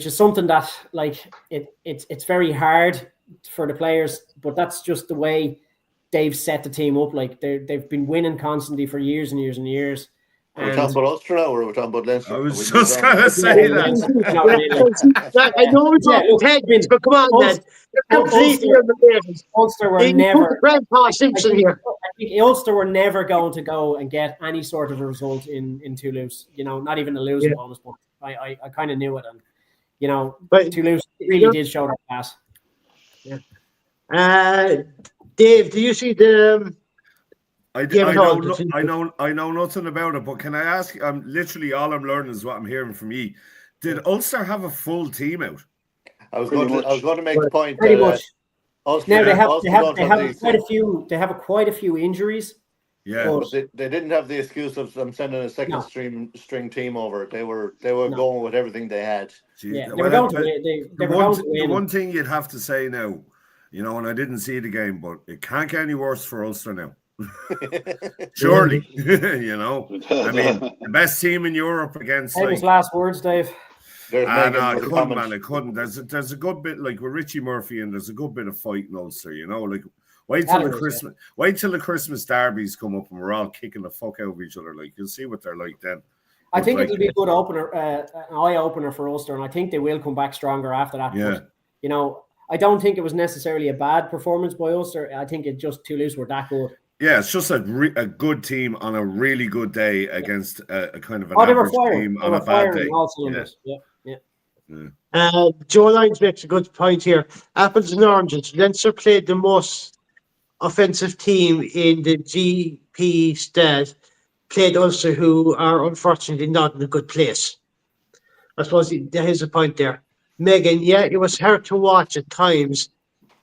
something that, like, it's very hard for the players, but that's just the way they've set the team up. Like, they've been winning constantly for years and years and years. Are we talking about Ulster now, or are we talking about Leinster? I was just going to say that. I know it's all heads, but come on, man. They're completely unbelievable. Ulster were never. Grandpa Simpson here. I think Ulster were never going to go and get any sort of a result in Toulouse. Not even a losing bonus point. I kind of knew it, and but Toulouse really did show their class. Yeah. Dave, do you see the? I know nothing about it, but can I ask? Literally all I'm learning is what I'm hearing from you. Did Ulster have a full team out? I was going to make the point. Pretty much. Ulster, Now they have quite a few. They have quite a few injuries. Yeah, but they didn't have the excuse of them sending a second string team over. They were going with everything they had. Yeah, they were going to win. The one thing you'd have to say now, and I didn't see the game, but it can't get any worse for Ulster now. Surely, I mean, the best team in Europe against. Famous last words, Dave. It couldn't. There's a good bit, like with Richie Murphy, and there's a good bit of fight in Ulster. Like wait till the Christmas derbies come up, and we're all kicking the fuck out of each other. Like, you'll see what they're like then. I think it'll be a good opener, an eye opener for Ulster, and I think they will come back stronger after that. Yeah. But, I don't think it was necessarily a bad performance by Ulster. I think it just Toulouse were that good. Yeah, it's just a good team on a really good day against a kind of an average team on a bad day. Joe Lyons makes a good point here. Apples and oranges. Leinster played the most offensive team in the GP stat. Played Ulster, who are unfortunately not in a good place. I suppose there's a point there. Megan, it was hard to watch at times,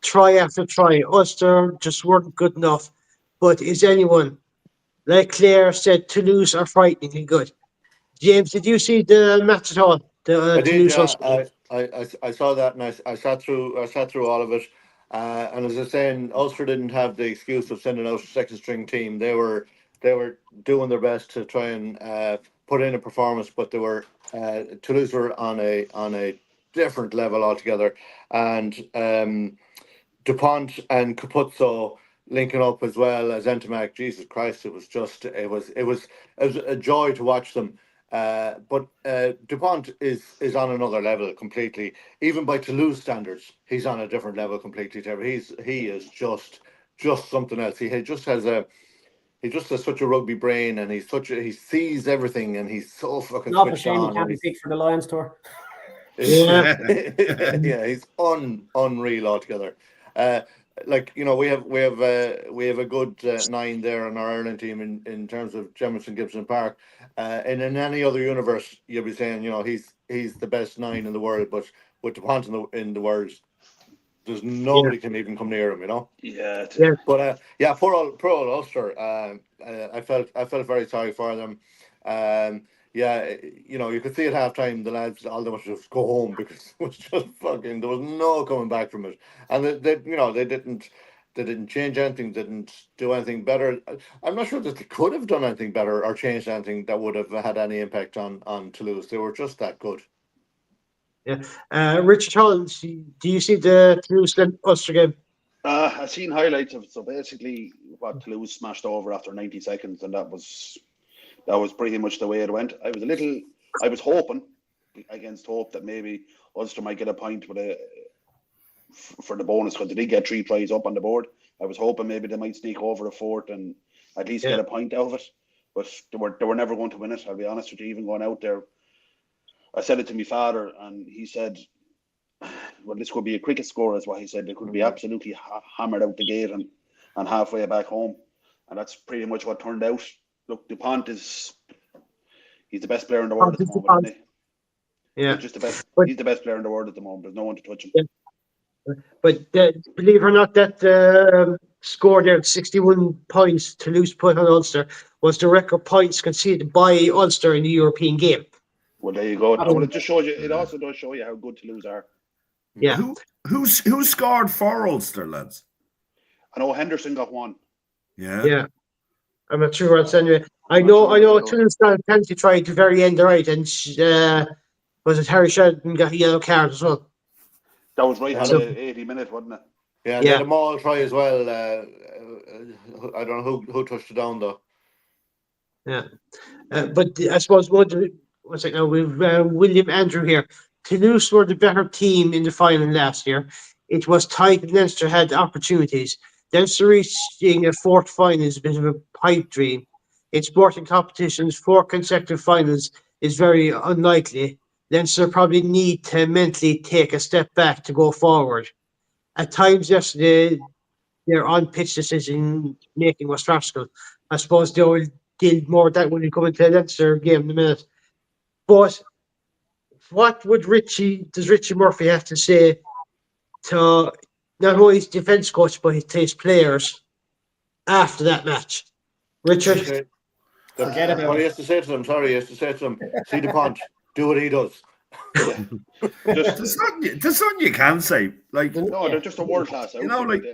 try after try. Ulster just weren't good enough. But is anyone, like Claire said, Toulouse are frighteningly good? James, did you see the match at all? I did. I saw that, and I sat through all of it. And as I was saying, Ulster didn't have the excuse of sending out a second string team. They were doing their best to try and put in a performance, but they were Toulouse were on a different level altogether. And DuPont and Capuzzo linking up as well as Entomac. Jesus Christ, it was a joy to watch them. But Dupont is on another level completely. Even by Toulouse standards, he's on a different level completely. Trevor. He is just something else. He just has such a rugby brain, and he sees everything, and he's so fucking Not a switched shame he on. can't And be picked for the Lions tour. Yeah. yeah, he's unreal altogether. Like we have a good 9 there on our Ireland team in terms of Jemison Gibson Park. And in any other universe, you'll be saying he's the best 9 in the world, but with DuPont in the world, there's nobody can even come near him. Yeah. Yeah. But poor old Ulster. I felt very sorry for them. Yeah, you could see at halftime the lads all they wanted to just go home because it was just fucking. There was no coming back from it, and they didn't change anything, didn't do anything better. I'm not sure that they could have done anything better or changed anything that would have had any impact on Toulouse. They were just that good. Yeah. Richard Holland, do you see the Toulouse Ulster game? I've seen highlights of it. So basically, what Toulouse smashed over after 90 seconds, and that was pretty much the way it went. I was hoping against hope that maybe Ulster might get a point for the bonus because they did get 3 tries up on the board. I was hoping maybe they might sneak over a fourth and at least get a point out of it. But they were never going to win it. I'll be honest with you. Even going out there, I said it to my father, and he said, "Well, this could be a cricket score," is what he said. They could be absolutely hammered out the gate and halfway back home, and that's pretty much what turned out. Look, Dupont he's the best player in the world at the moment, isn't he? Yeah. He's just the best. But- He's the best player in the world at the moment. There's no one to touch him. Yeah. But believe it or not, that score there, 61 points Toulouse put on Ulster, was the record points conceded by Ulster in the European game. Well, there you go. Oh. Well, it just shows you. It also does show you how good Toulouse are. Yeah. Who scored for Ulster, lads? I know Henderson got one. Yeah. Yeah. I'm not sure what's anyway. I know Toulouse got a penalty try at the very end, right? And was it Harry Sheridan got a yellow card as well? That was right on So- the 80-minute, wasn't it? Yeah, Yeah. they had a Maul try as well. I don't know who touched it down though. Yeah. But I suppose what's it now? We've William Andrew here. Toulouse were the better team in the final last year. It was tight and Leinster had opportunities. Leinster reaching a fourth final is a bit of a pipe dream. In sporting competitions, 4 consecutive finals is very unlikely. Leinster probably need to mentally take a step back to go forward. At times yesterday, their on-pitch decision making was farcical. I suppose they will deal more with that when we come into the Leinster game in a minute. But what would does Richie Murphy have to say to not only his defence coach but to his players after that match? Richard? Forget about What he it. has to say to them, he has to say to them, see DuPont, do what he does. Yeah. Just There's something you can say. Like, no, they're just a world class. You know, like-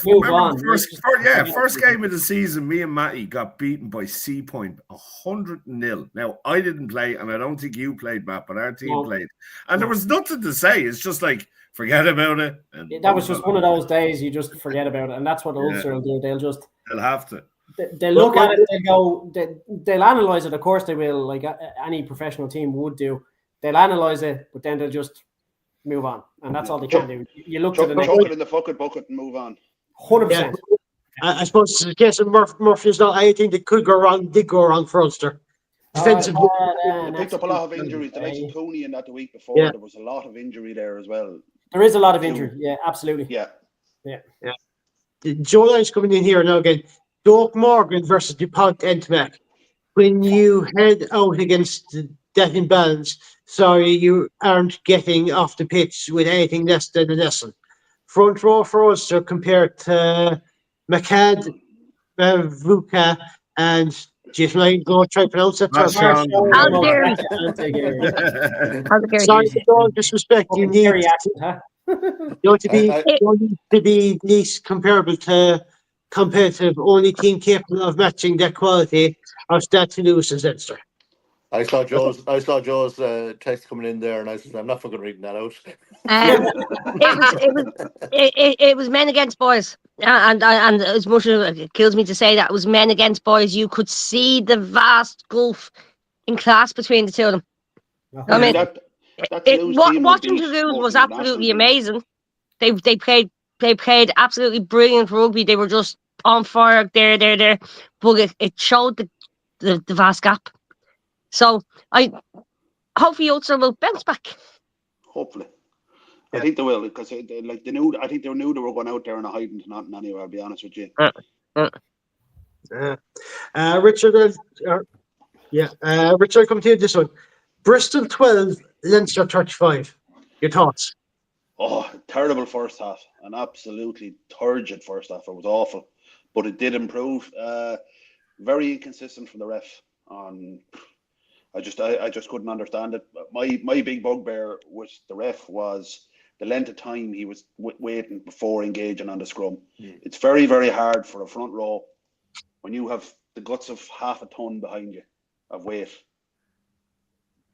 Move on. First game of the season, me and Matty got beaten by C Point 100-0. Now, I didn't play, and I don't think you played, Matt, but our team No. played. And there was nothing to say. It's just like, forget about it. And That was just one of those days you just forget about it, and that's what Ulster will do. They'll have to. They'll look at it, they'll analyze it. Of course, they will, like any professional team would do. They'll analyze it, but then they'll just move on, and that's all they can do. You look to the next. chuck it in the fucking bucket and move on. 100%. I suppose it's the case of Murphy's not anything that could go wrong, did go wrong for Ulster. Defensive. They picked up a lot of injuries. The likes of Cooney and that the week before. Yeah. There was a lot of injury there as well. There is a lot of injury. Yeah, absolutely. Yeah. Joe Lyons coming in here now again. Doak Morgan versus DuPont Entomac. When you head out against that imbalance, sorry, you aren't getting off the pitch with anything less than a lesson. Front row for Ulster compared to McCad, Vuka, and Jason, I go try to pronounce that. Marshall. How dare you? Sorry for all disrespect. You need to be least comparable to competitive. Only team capable of matching that quality of that Toulouse and Leinster. I saw Joe's text coming in there, and I said, "I'm not fucking reading that out." Um, it was men against boys, and as much as it kills me to say that it was men against boys, you could see the vast gulf in class between the two of them. I mean, that Toulouse team would watching beat Toulouse most was international absolutely teams. amazing. They played absolutely brilliant rugby. They were just on fire there. But it showed the vast gap. So I hopefully Ulster will bounce back. Hopefully. Yeah. I think they will, because like they knew. I think they knew they were going out there and hiding to nothing anyway. I'll be honest with you. Richard, Richard, come to you this one. Bristol 12, Leinster 35. Your thoughts? Oh, terrible first half. An absolutely turgid first half. It was awful, but it did improve. Very inconsistent from the ref. I just couldn't understand it. My big bugbear with the ref was the length of time he was waiting before engaging on the scrum. It's very, very hard for a front row when you have the guts of half a ton behind you of weight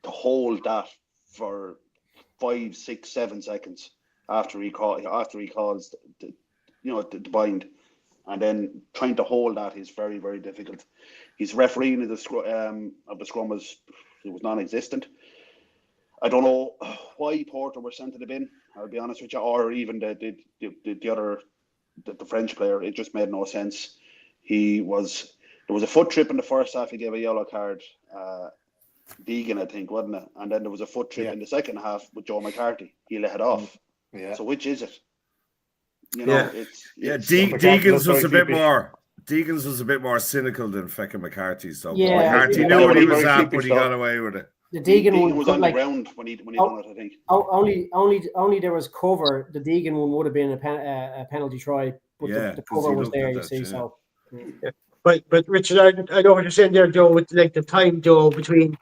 to hold that for 5, 6, 7 seconds after he calls the bind, and then trying to hold that is very, very difficult. His refereeing of the scrum was non-existent. I don't know why Porter was sent to the bin. I'll be honest with you, or even the other the French player. It just made no sense. There was a foot trip in the first half. He gave a yellow card. Deegan, I think, wasn't it? And then there was a foot trip in the second half with Joe McCarthy. He let it off. Yeah. So which is it? Deegan's was a bit more. Deegan's was a bit more cynical than fucking McCarthy's. So Yeah, McCarthy knew what he was at, but he got away with it. The Deegan Deegan one was could, on like, the ground when he done it, I think. only there was cover. The Deegan one would have been a penalty try, but the cover was there. You see, so. But Richard, I know what you're saying there, Joe, with like the time, Joe, between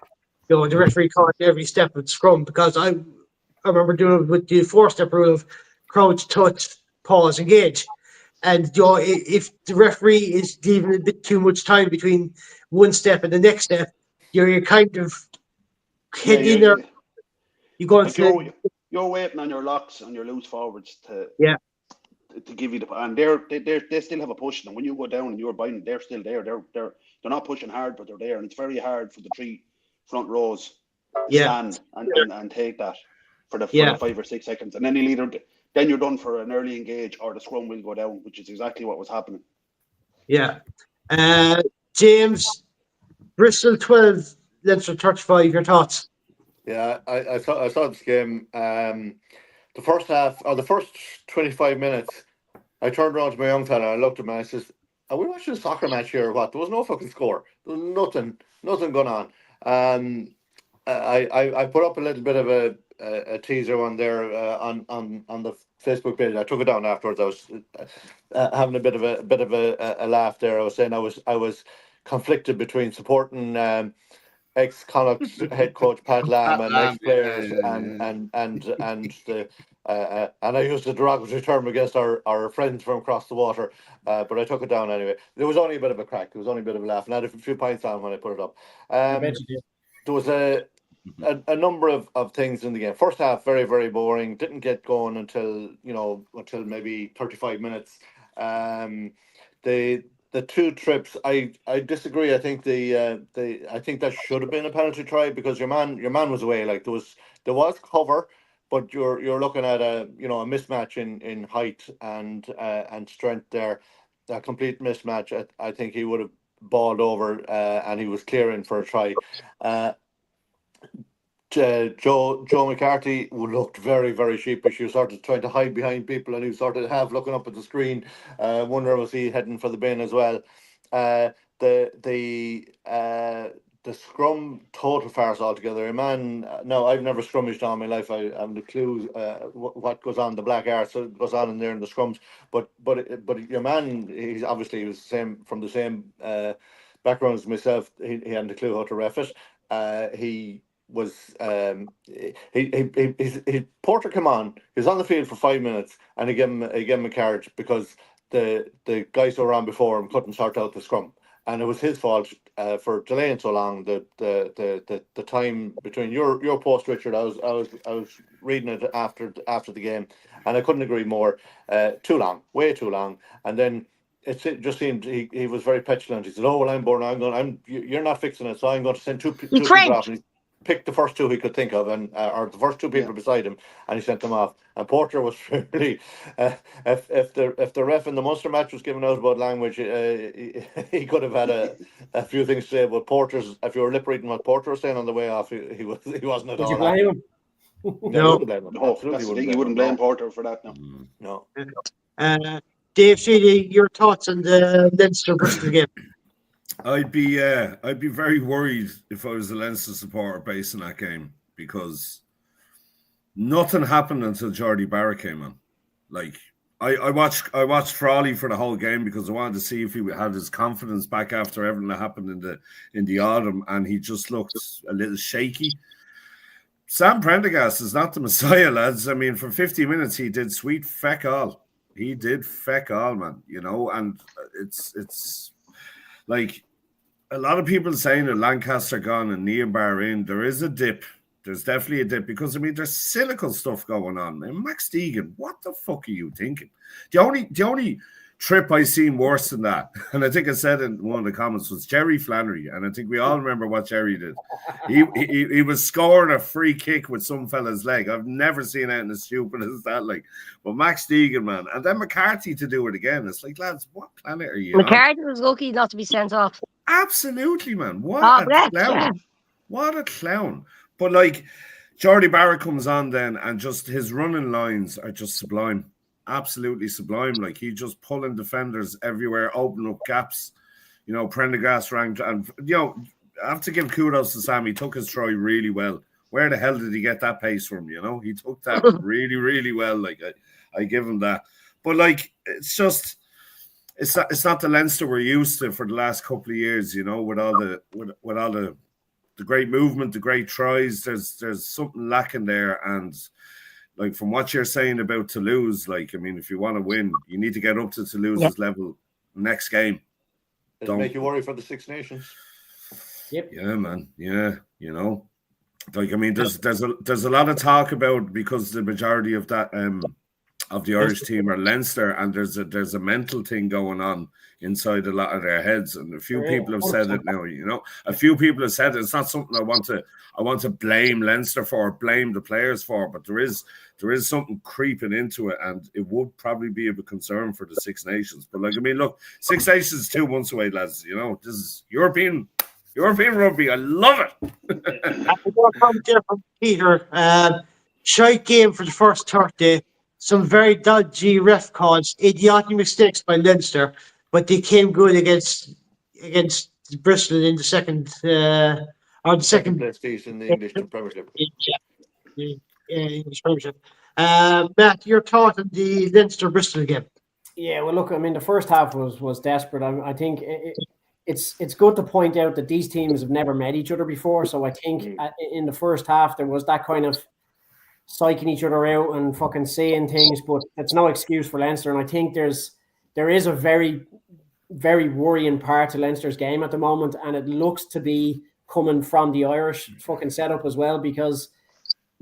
the referee caught every step of scrum, because I remember doing it with the 4-step rule of crouch, touch, pause, engage. And if the referee is leaving a bit too much time between one step and the next step, you're kind of head in there. You go like you're waiting on your locks and your loose forwards to give you the, and they still have a push. And when you go down and you're binding, they're still there. They're not pushing hard, but they're there, and it's very hard for the 3 front rows to stand and take that for the 5 or 6 seconds, and then then you're done for an early engage, or the scrum will go down, which is exactly what was happening. Yeah. James, Bristol 12, Leinster 35. Your thoughts? Yeah, I saw this game. The first half, or the first 25 minutes, I turned around to my young fella and I looked at him and I says, "Are we watching a soccer match here or what?" There was no fucking score. There was nothing going on. I put up a little bit of a teaser on there on the Facebook page. I took it down afterwards. I was having a bit of a laugh there. I was saying I was conflicted between supporting ex-Connacht head coach Pat Lam and ex-players and the and I used a derogatory term against our friends from across the water, but I took it down anyway. There was only a bit of a crack. There was only a bit of a laugh, and I had a few pints on when I put it up. I bet you did. There was a number of things in the game. First half, very, very boring. Didn't get going until maybe 35 minutes. The 2 trips, I disagree. I think I think that should have been a penalty try, because your man was away. Like there was cover, but you're looking at a mismatch in height and strength there, a complete mismatch. I think he would have balled over and he was clearing for a try. Joe McCarthy looked very, very sheepish. He was sort of trying to hide behind people, and he was sort of half looking up at the screen, wondering was he heading for the bin as well. The scrum, total farce altogether. Man, no, I've never scrummaged all my life. I have the clue what goes on, the black arts goes on in there in the scrums. But your man, he was the same, from the same background as myself. He hadn't a clue how to ref it. He was Porter came on. He was on the field for 5 minutes, and he gave him a card because the guys who were on before him couldn't sort out the scrum. and it was his fault for delaying so long. The time between your post, Richard, I was reading it after the game, and I couldn't agree more. Too long, way too long, and then. It just seemed he was very petulant. He said, "Oh well, you're not fixing it, so I'm going to send two He people off." French. And he picked the first two he could think of, and or the first two people beside him, and he sent them off. And Porter was really, if the ref in the Munster match was giving out about language, he could have had a few things to say. But Porter's, if you were lip reading what Porter was saying on the way off, he wasn't at Would all you happy. blame him? No, you wouldn't blame him. No, Absolutely that's the wouldn't thing. blame You wouldn't him. blame Porter for that. No. No. Dave Sheedy, your thoughts on the Leinster Bristol game? I'd be very worried if I was a Leinster supporter based on that game, because nothing happened until Jordy Barrett came on. Like I watched Frawley for the whole game because I wanted to see if he had his confidence back after everything that happened in the autumn, and he just looked a little shaky. Sam Prendergast is not the Messiah, lads. I mean, for 50 minutes he did sweet feck all. He did feck all, man. You know, and it's like a lot of people saying that Lancaster gone and Neambar in. There is a dip. There's definitely a dip because, I mean, there's cynical stuff going on. And Max Deegan, what the fuck are you thinking? The only trip I seen worse than that, and I think I said in one of the comments, was Jerry Flannery, and I think we all remember what Jerry did. He was scoring a free kick with some fella's leg. I've never seen anything as stupid as that. Like, but Max Deegan, man, and then McCarthy to do it again. It's like, lads, what planet are you on? McCarthy was lucky not to be sent off. Absolutely, man. What a clown! Yeah. What a clown! But like, Jordy Barrett comes on then, and just his running lines are just sublime. Absolutely sublime. Like, he just pulling defenders everywhere, opening up gaps. You know, Prendergast ranked, and you know, I have to give kudos to Sam. He took his try really well. Where the hell did he get that pace from? You know, he took that really, really well. Like, I give him that. But like, it's just, it's not the Leinster we're used to for the last couple of years. You know, with all the great movement, the great tries. There's something lacking there, and like, from what you're saying about Toulouse, like, I mean, if you want to win, you need to get up to Toulouse's level next game. Does it make you worry for the Six Nations? Yep. Yeah, man. Yeah, you know, like, I mean, there's a lot of talk about, because the majority of that of the Irish team are Leinster, and there's a mental thing going on inside a lot of their heads, and a few people have said it now. You know, a few people have said it. It's not something I want to blame Leinster for, blame the players for, but there is something creeping into it, and it would probably be of a concern for the Six Nations. But like, I mean, look, Six Nations is 2 months away, lads. You know, this is European rugby. I love it. I'm going to come there from Peter. Shite game for the first 30. Some very dodgy ref calls, idiotic mistakes by Leinster, but they came good against Bristol in the second place piece in the English Premiership. English Premiership. Matt, your thought on the Leinster Bristol game? Yeah, well, look, I mean, the first half was desperate. I think it's good to point out that these teams have never met each other before. So I think in the first half there was that kind of psyching each other out and fucking saying things, but it's no excuse for Leinster. And I think there is a very, very worrying part to Leinster's game at the moment, and it looks to be coming from the Irish fucking setup as well, because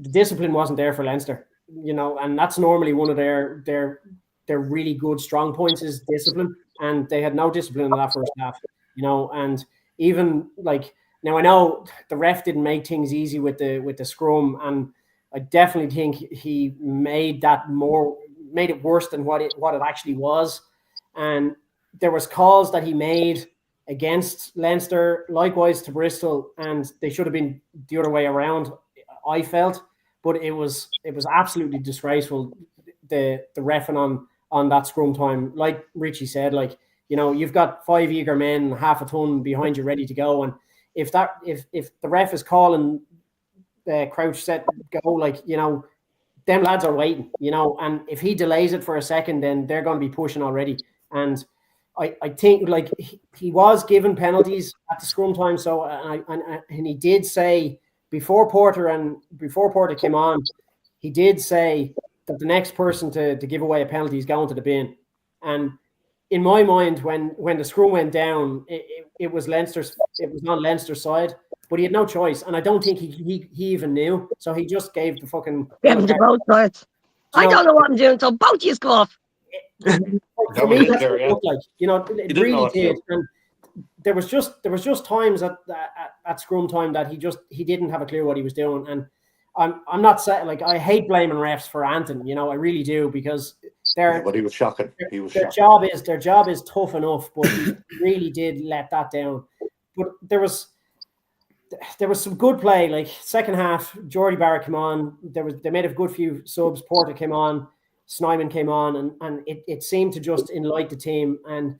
the discipline wasn't there for Leinster, you know, and that's normally one of their really good strong points is discipline, and they had no discipline in that first half, you know. And even like, now I know the ref didn't make things easy with the scrum, and I definitely think he made it worse than what it actually was. And there was calls that he made against Leinster, likewise to Bristol, and they should have been the other way around, I felt. But it was absolutely disgraceful, the reffing on that scrum time. Like Richie said, like, you know, you've got 5 eager men, half a ton behind you ready to go, and if the ref is calling crouch set go, like, you know, them lads are waiting, you know, and if he delays it for a second, then they're going to be pushing already. And I think, like, he was given penalties at the scrum time, so and he did say before Porter came on, he did say that the next person to give away a penalty is going to the bin. And in my mind, when the scrum went down, it was Leinster's. It was on Leinster's side, but he had no choice, and I don't think he even knew. So he just gave the fucking Give him to both sides. You I know, don't know what I'm doing, so both you go off. for That me, was it that's there, what it yeah. looked like. It didn't know really what to do. did. And there was just times at scrum time that he didn't have a clue what he was doing. And I'm not saying, like, I hate blaming refs for Anton. I really do, because But he was shocking. He was their shocking. job is tough enough, but he really did let that down. But there was some good play. Like, second half, Jordy Barrett came on. They made a good few subs. Porter came on, Snyman came on, and it seemed to just enlight the team. And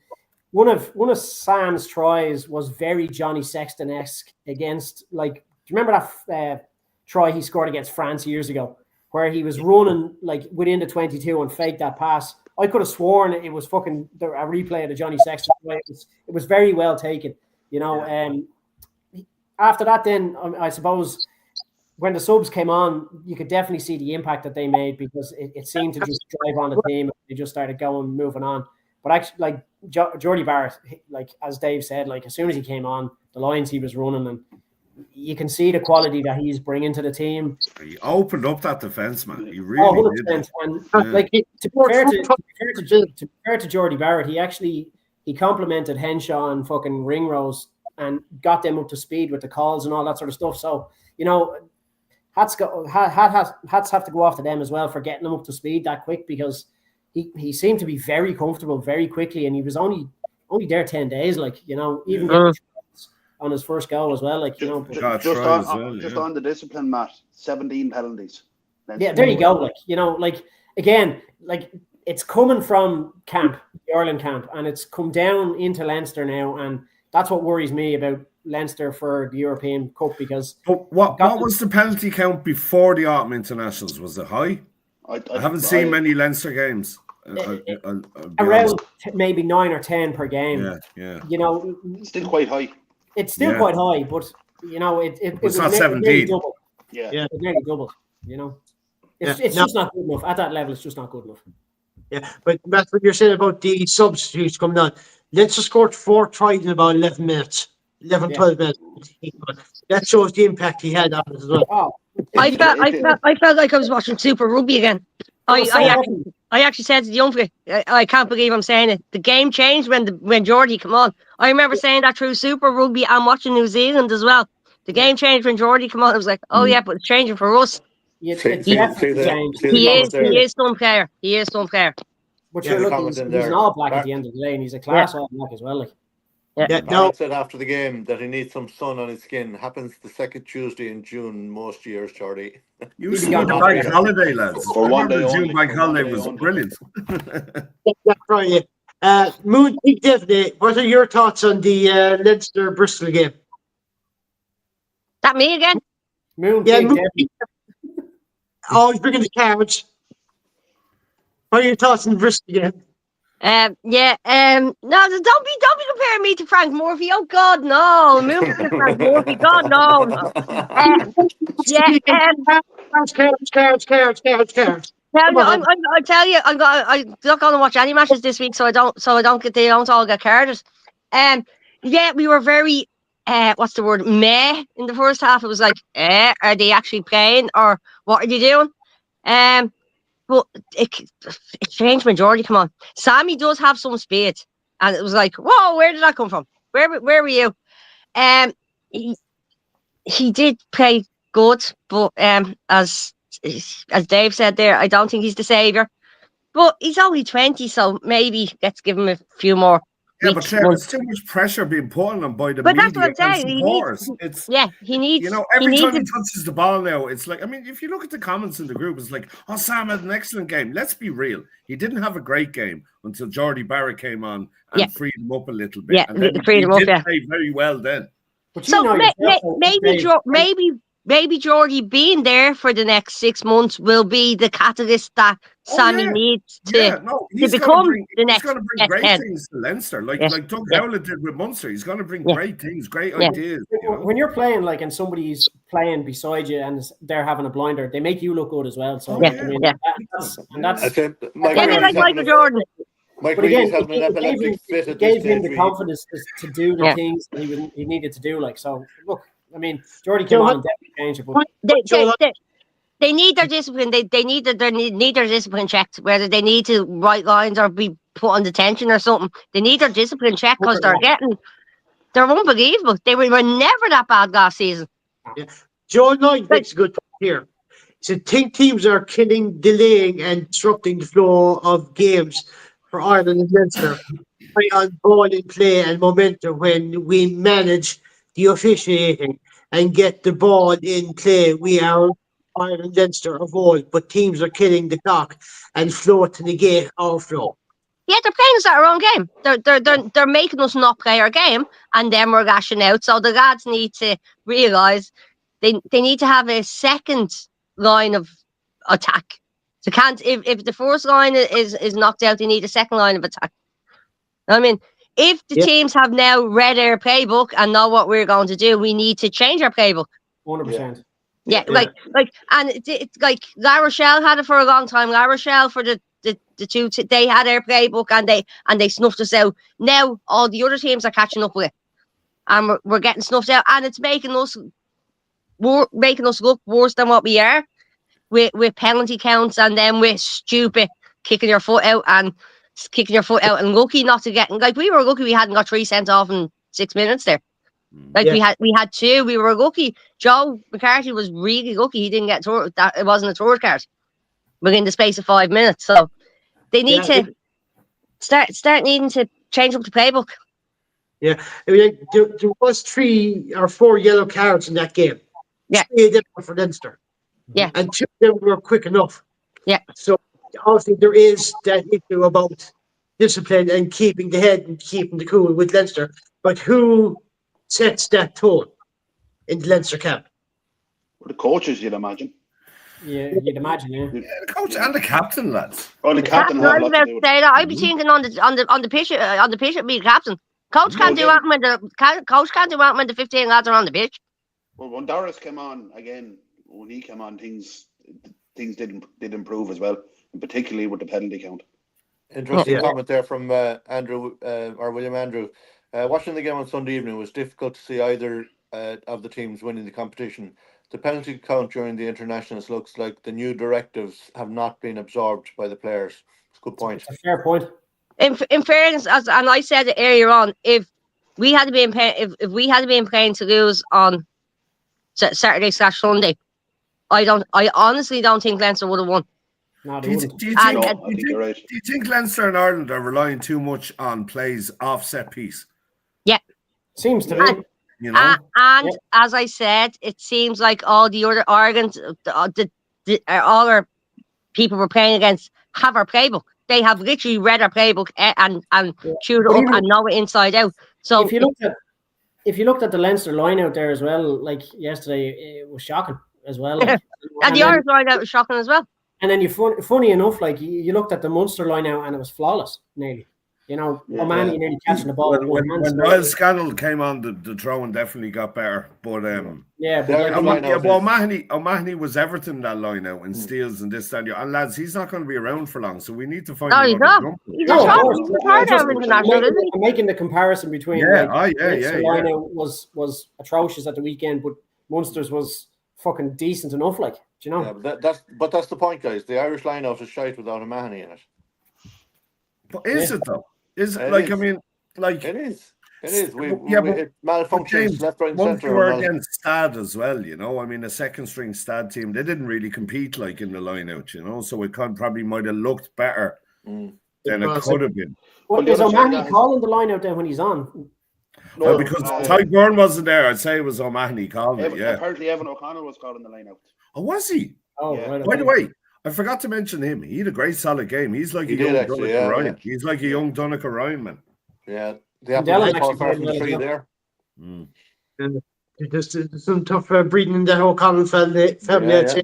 one of Sam's tries was very Johnny Sexton-esque against, like, do you remember that try he scored against France years ago, where he was running like within the 22 and faked that pass? I could have sworn it was fucking a replay of the Johnny Sexton play. It was very well taken, After that, then I suppose when the subs came on, you could definitely see the impact that they made, because it seemed to just drive on the team. They just started going, moving on. But actually, like, Jordy Barrett, like, as Dave said, like, as soon as he came on, the lines he was running, and you can see the quality that he's bringing to the team. He opened up that defense, man. He really did. And like, to be fair to Jordy Barrett, he complimented Henshaw and fucking Ringrose and got them up to speed with the calls and all that sort of stuff. So, hats have to go off to them as well for getting them up to speed that quick, because he seemed to be very comfortable very quickly, and he was only there 10 days, like, even on his first goal as well, like, just on the discipline, Matt, 17 penalties. Yeah, there you go. Like, again, like, it's coming from camp, the Ireland camp, and it's come down into Leinster now, and that's what worries me about Leinster for the European Cup, because... But what was the penalty count before the autumn internationals? Was it high? I haven't seen many Leinster games. Around maybe 9 or 10 per game. Yeah. It's still quite high. It's still quite high, but, it was not 17. nearly double. Yeah. It nearly doubled, It's just not good enough. At that level, it's just not good enough. Yeah, but Matt, what you're saying about the substitutes coming on, Leinster scored 4 tries in about 11 minutes. 12 minutes. That shows the impact he had on it as well. Oh, I felt like I was watching Super Rugby again. I actually said to the young fella, I can't believe I'm saying it. The game changed when Geordie came on. I remember saying that through Super Rugby and watching New Zealand as well. The game changed when Geordie came on. I was like, oh yeah, but it's changing for us. He is some player. But you're looking, he's an All Black at the end of the day, and he's a class All Black as well. Like. Barrett said after the game that he needs some sun on his skin. Happens the second Tuesday in June most years, Jordy. You see the bank holiday, lads. For one day June only. bank holiday was brilliant. That's right. Moon Peak Definitely, what are your thoughts on the Leinster Bristol game? That me again? Moon Peak. Always bringing the cards. What are your thoughts on the Bristol game? No, don't be comparing me to Frank Murphy. Oh God, no. Move to Frank Murphy. God, no. Cards. I tell you, I'm not going to watch any matches this week, so I don't get, they don't all get carded. We were very what's the word, meh in the first half. It was like, are they actually playing, or what are they doing? But it changed when Geordie come on. Sammy does have some speed, and it was like, whoa, where did that come from? Where were you? He did play good, but as Dave said there, I don't think he's the saviour. But he's only 20, so maybe let's give him a few more. Yeah, but there's too much pressure being put on him by the media that's what I'm and saying. supporters. He needs. Every time he touches the ball now, it's like, I mean, if you look at the comments in the group, it's like, oh, Sam had an excellent game. Let's be real. He didn't have a great game until Jordy Barrett came on and freed him up a little bit. And then he did play very well then. So maybe Geordie being there for the next 6 months will be the catalyst that Sammy needs to become the next. He's going to bring great things to Leinster, like Doug Howlett did with Munster. He's going to bring great things, great ideas. When you're playing, like, and somebody's playing beside you and they're having a blinder, they make you look good as well. So that's Michael Jordan. Mike But again, Reeves has an epileptic fit it at this gave him stage. the confidence to do the Yeah. things that he needed to do. Like, so, look, I mean, Jordy came Joe, on and definitely changed it, but They, they need their discipline. They need their discipline checked. Whether they need to write lines or be put on detention or something, they need their discipline checked because they're unbelievable. They were never that bad last season. Joe Knight Like, makes a good point here. So think teams are killing, delaying, and disrupting the flow of games for Ireland and Leinster by on ball in play and momentum when we manage the officiating and get the ball in play. We are Ireland and Leinster of old, but teams are killing the clock and flow to negate our flow. yeah, they're playing us our own game. They're making us not play our game, and then we're lashing out. So the lads need to realise they need to have a second line of attack. So can't if the first line is knocked out, they need a second line of attack. I mean, if the Yeah. teams have now read our playbook and know what we're going to do, we need to change our playbook. 100%. Yeah, Yeah. and it's like La Rochelle had it for a long time. La Rochelle for the two, they had their playbook and they snuffed us out. Now all the other teams are catching up with it, and we're getting snuffed out, and it's making us look worse than what we are with penalty counts, and then with stupid kicking your foot out and lucky not to get, like, we were lucky we hadn't got 3 sent off in 6 minutes there. Like, Yeah. we had 2. We were lucky. Joe McCarthy was really lucky he didn't get that. It wasn't a third card within the space of 5 minutes. So they need to start needing to change up the playbook. Yeah, I mean, there was 3 or 4 yellow cards in that game. Yeah. 3 of them were for Leinster. Yeah. And 2 of them were quick enough. Yeah. So obviously there is that issue about discipline and keeping the head and keeping the cool with Leinster. But who sets that tone in the Leinster camp? For the coaches, you'd imagine. Yeah, you'd imagine, yeah. Yeah, the coach and the captain, lads. Oh, the captain I had a was lot to about do to with say it. that. I'd be thinking on the pitch it'd be the captain. Coach can't do yeah. anything coach can't do anything when the 15 lads are on the pitch. Well, when Doris came on again, when he came on, things did improve as well, and particularly with the penalty count. Interesting comment there from Andrew or William Andrew. Watching the game on Sunday evening, it was difficult to see either of the teams winning the competition. The penalty count during the internationals looks like the new directives have not been absorbed by the players. It's a good point. It's a fair point. In fairness, and I said it earlier on, if we had been playing to lose on Saturday/Sunday, I honestly don't think Leinster would have won. No, Do they you, wouldn't. do you And- think, No, I think you're right. do you think Leinster and Ireland are relying too much on plays off set piece? Seems to be. You know, And as I said, it seems like all the other organs, all our people we're playing against have our playbook. They have literally read our playbook and chewed it But up even- and know it inside out. So if you looked at the Leinster line out there as well, like yesterday, it was shocking as well. Like, and the Irish line out was shocking as well. And then funny enough, like you looked at the Munster line out and it was flawless, nearly. You know, O'Mahony nearly catching the ball with one hand. when Niall Scannell came on, the throwing definitely got better. But yeah, but like, O'Mahony was Everton that line out in steals and this and that. And lads, he's not going to be around for long, so we need to find. No, he's not. He's a No, of shot. course. He's a hard out international, isn't he? I'm making the comparison between Leinster line out was atrocious at the weekend, but Munster's was fucking decent enough, like, do you know? Yeah, but that's the point, guys. The Irish line-out is shite without O'Mahony in it. But is it though? Is it It like is. I mean, like It is. It is. but It malfunctions James, left, right, and once centre. we were against Stad as well, you know. I mean, a second string Stad team, they didn't really compete like in the line out, you know. So it probably might have looked better than it could have been. Well, the is other side, O'Mahony guys- calling the line out there when he's on? Well, because Ty Byrne wasn't there, I'd say it was O'Mahony calling it, yeah. Apparently, Evan O'Connell was calling the line out. Oh, was he? Oh, Yeah. right. By Okay. the way, I forgot to mention him. He had a great solid game. He's like He a did young actually, Donegal yeah, Ryan. yeah. He's like a young Donegal Ryan, man. Yeah, the Dylan apple actually falls far played from well the as tree well. there. There's some tough breeding in that O'Connell family. Yeah, I'd say.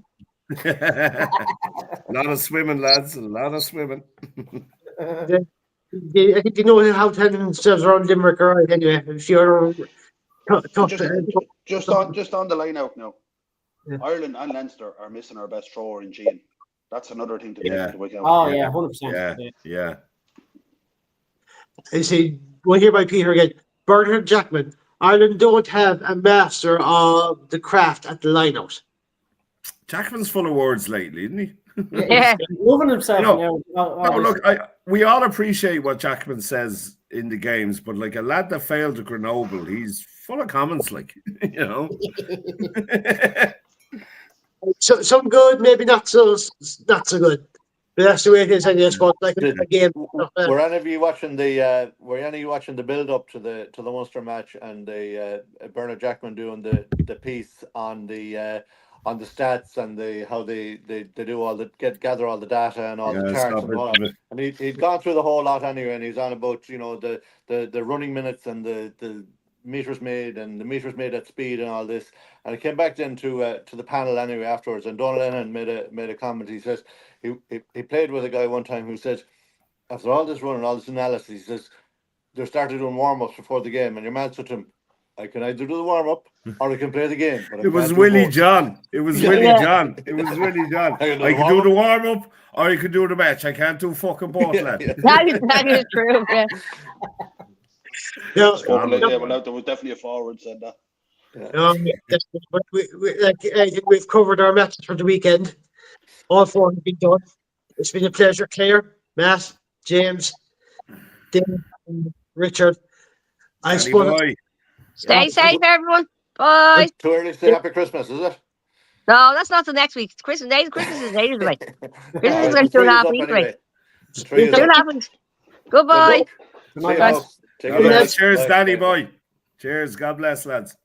A lot of swimming, lads. A lot of swimming. I think they know how to handle themselves around Limerick, all right, anyway. If you're tough, Just on the line out now. Yeah. Ireland and Leinster are missing our best thrower in Gene. That's another thing to take into account. Oh, yeah, 100%. Yeah. I say, we'll hear by Peter again. Bernard Jackman. Ireland don't have a master of the craft at the lineout. Jackman's full of words lately, isn't he? Yeah, he's moving himself No, now. No, look, we all appreciate what Jackman says in the games, but like a lad that failed at Grenoble, he's full of comments, like, you know. So some good, maybe not so good. But that's the way it is, I guess. But like a game, Were any of you watching the build up to the Munster match and the Bernard Jackman doing the piece on the stats and how they do all the gather all the data and all the charts and all that. And he'd gone through the whole lot anyway, and he's on about the running minutes and the meters made and the meters made at speed and all this. And it came back then to the panel anyway afterwards, and Donald Lennon made a comment. He says he played with a guy one time who said, after all this running, all this analysis, he says they started doing warm-ups before the game, and your man said to him, I can either do the warm-up or I can play the game. But it was Willie John. It was Willie John. It was Willie John. I can do the warm-up or I can do the match. I can't do fucking both, lad. That is true. Yeah. There was definitely a forward said that. I think we've covered our matches for the weekend. All four have been done. It's been a pleasure, Claire, Matt, James, Tim, and Richard. I suppose. Stay safe, everyone. Bye. Too early to say Happy Christmas, is it? No, that's not till next week. It's Christmas Day. Christmas is ages away. Christmas is like 2.5 weeks away. 2.5 weeks. Goodbye. Cheers, Danny boy. Cheers. God bless, lads.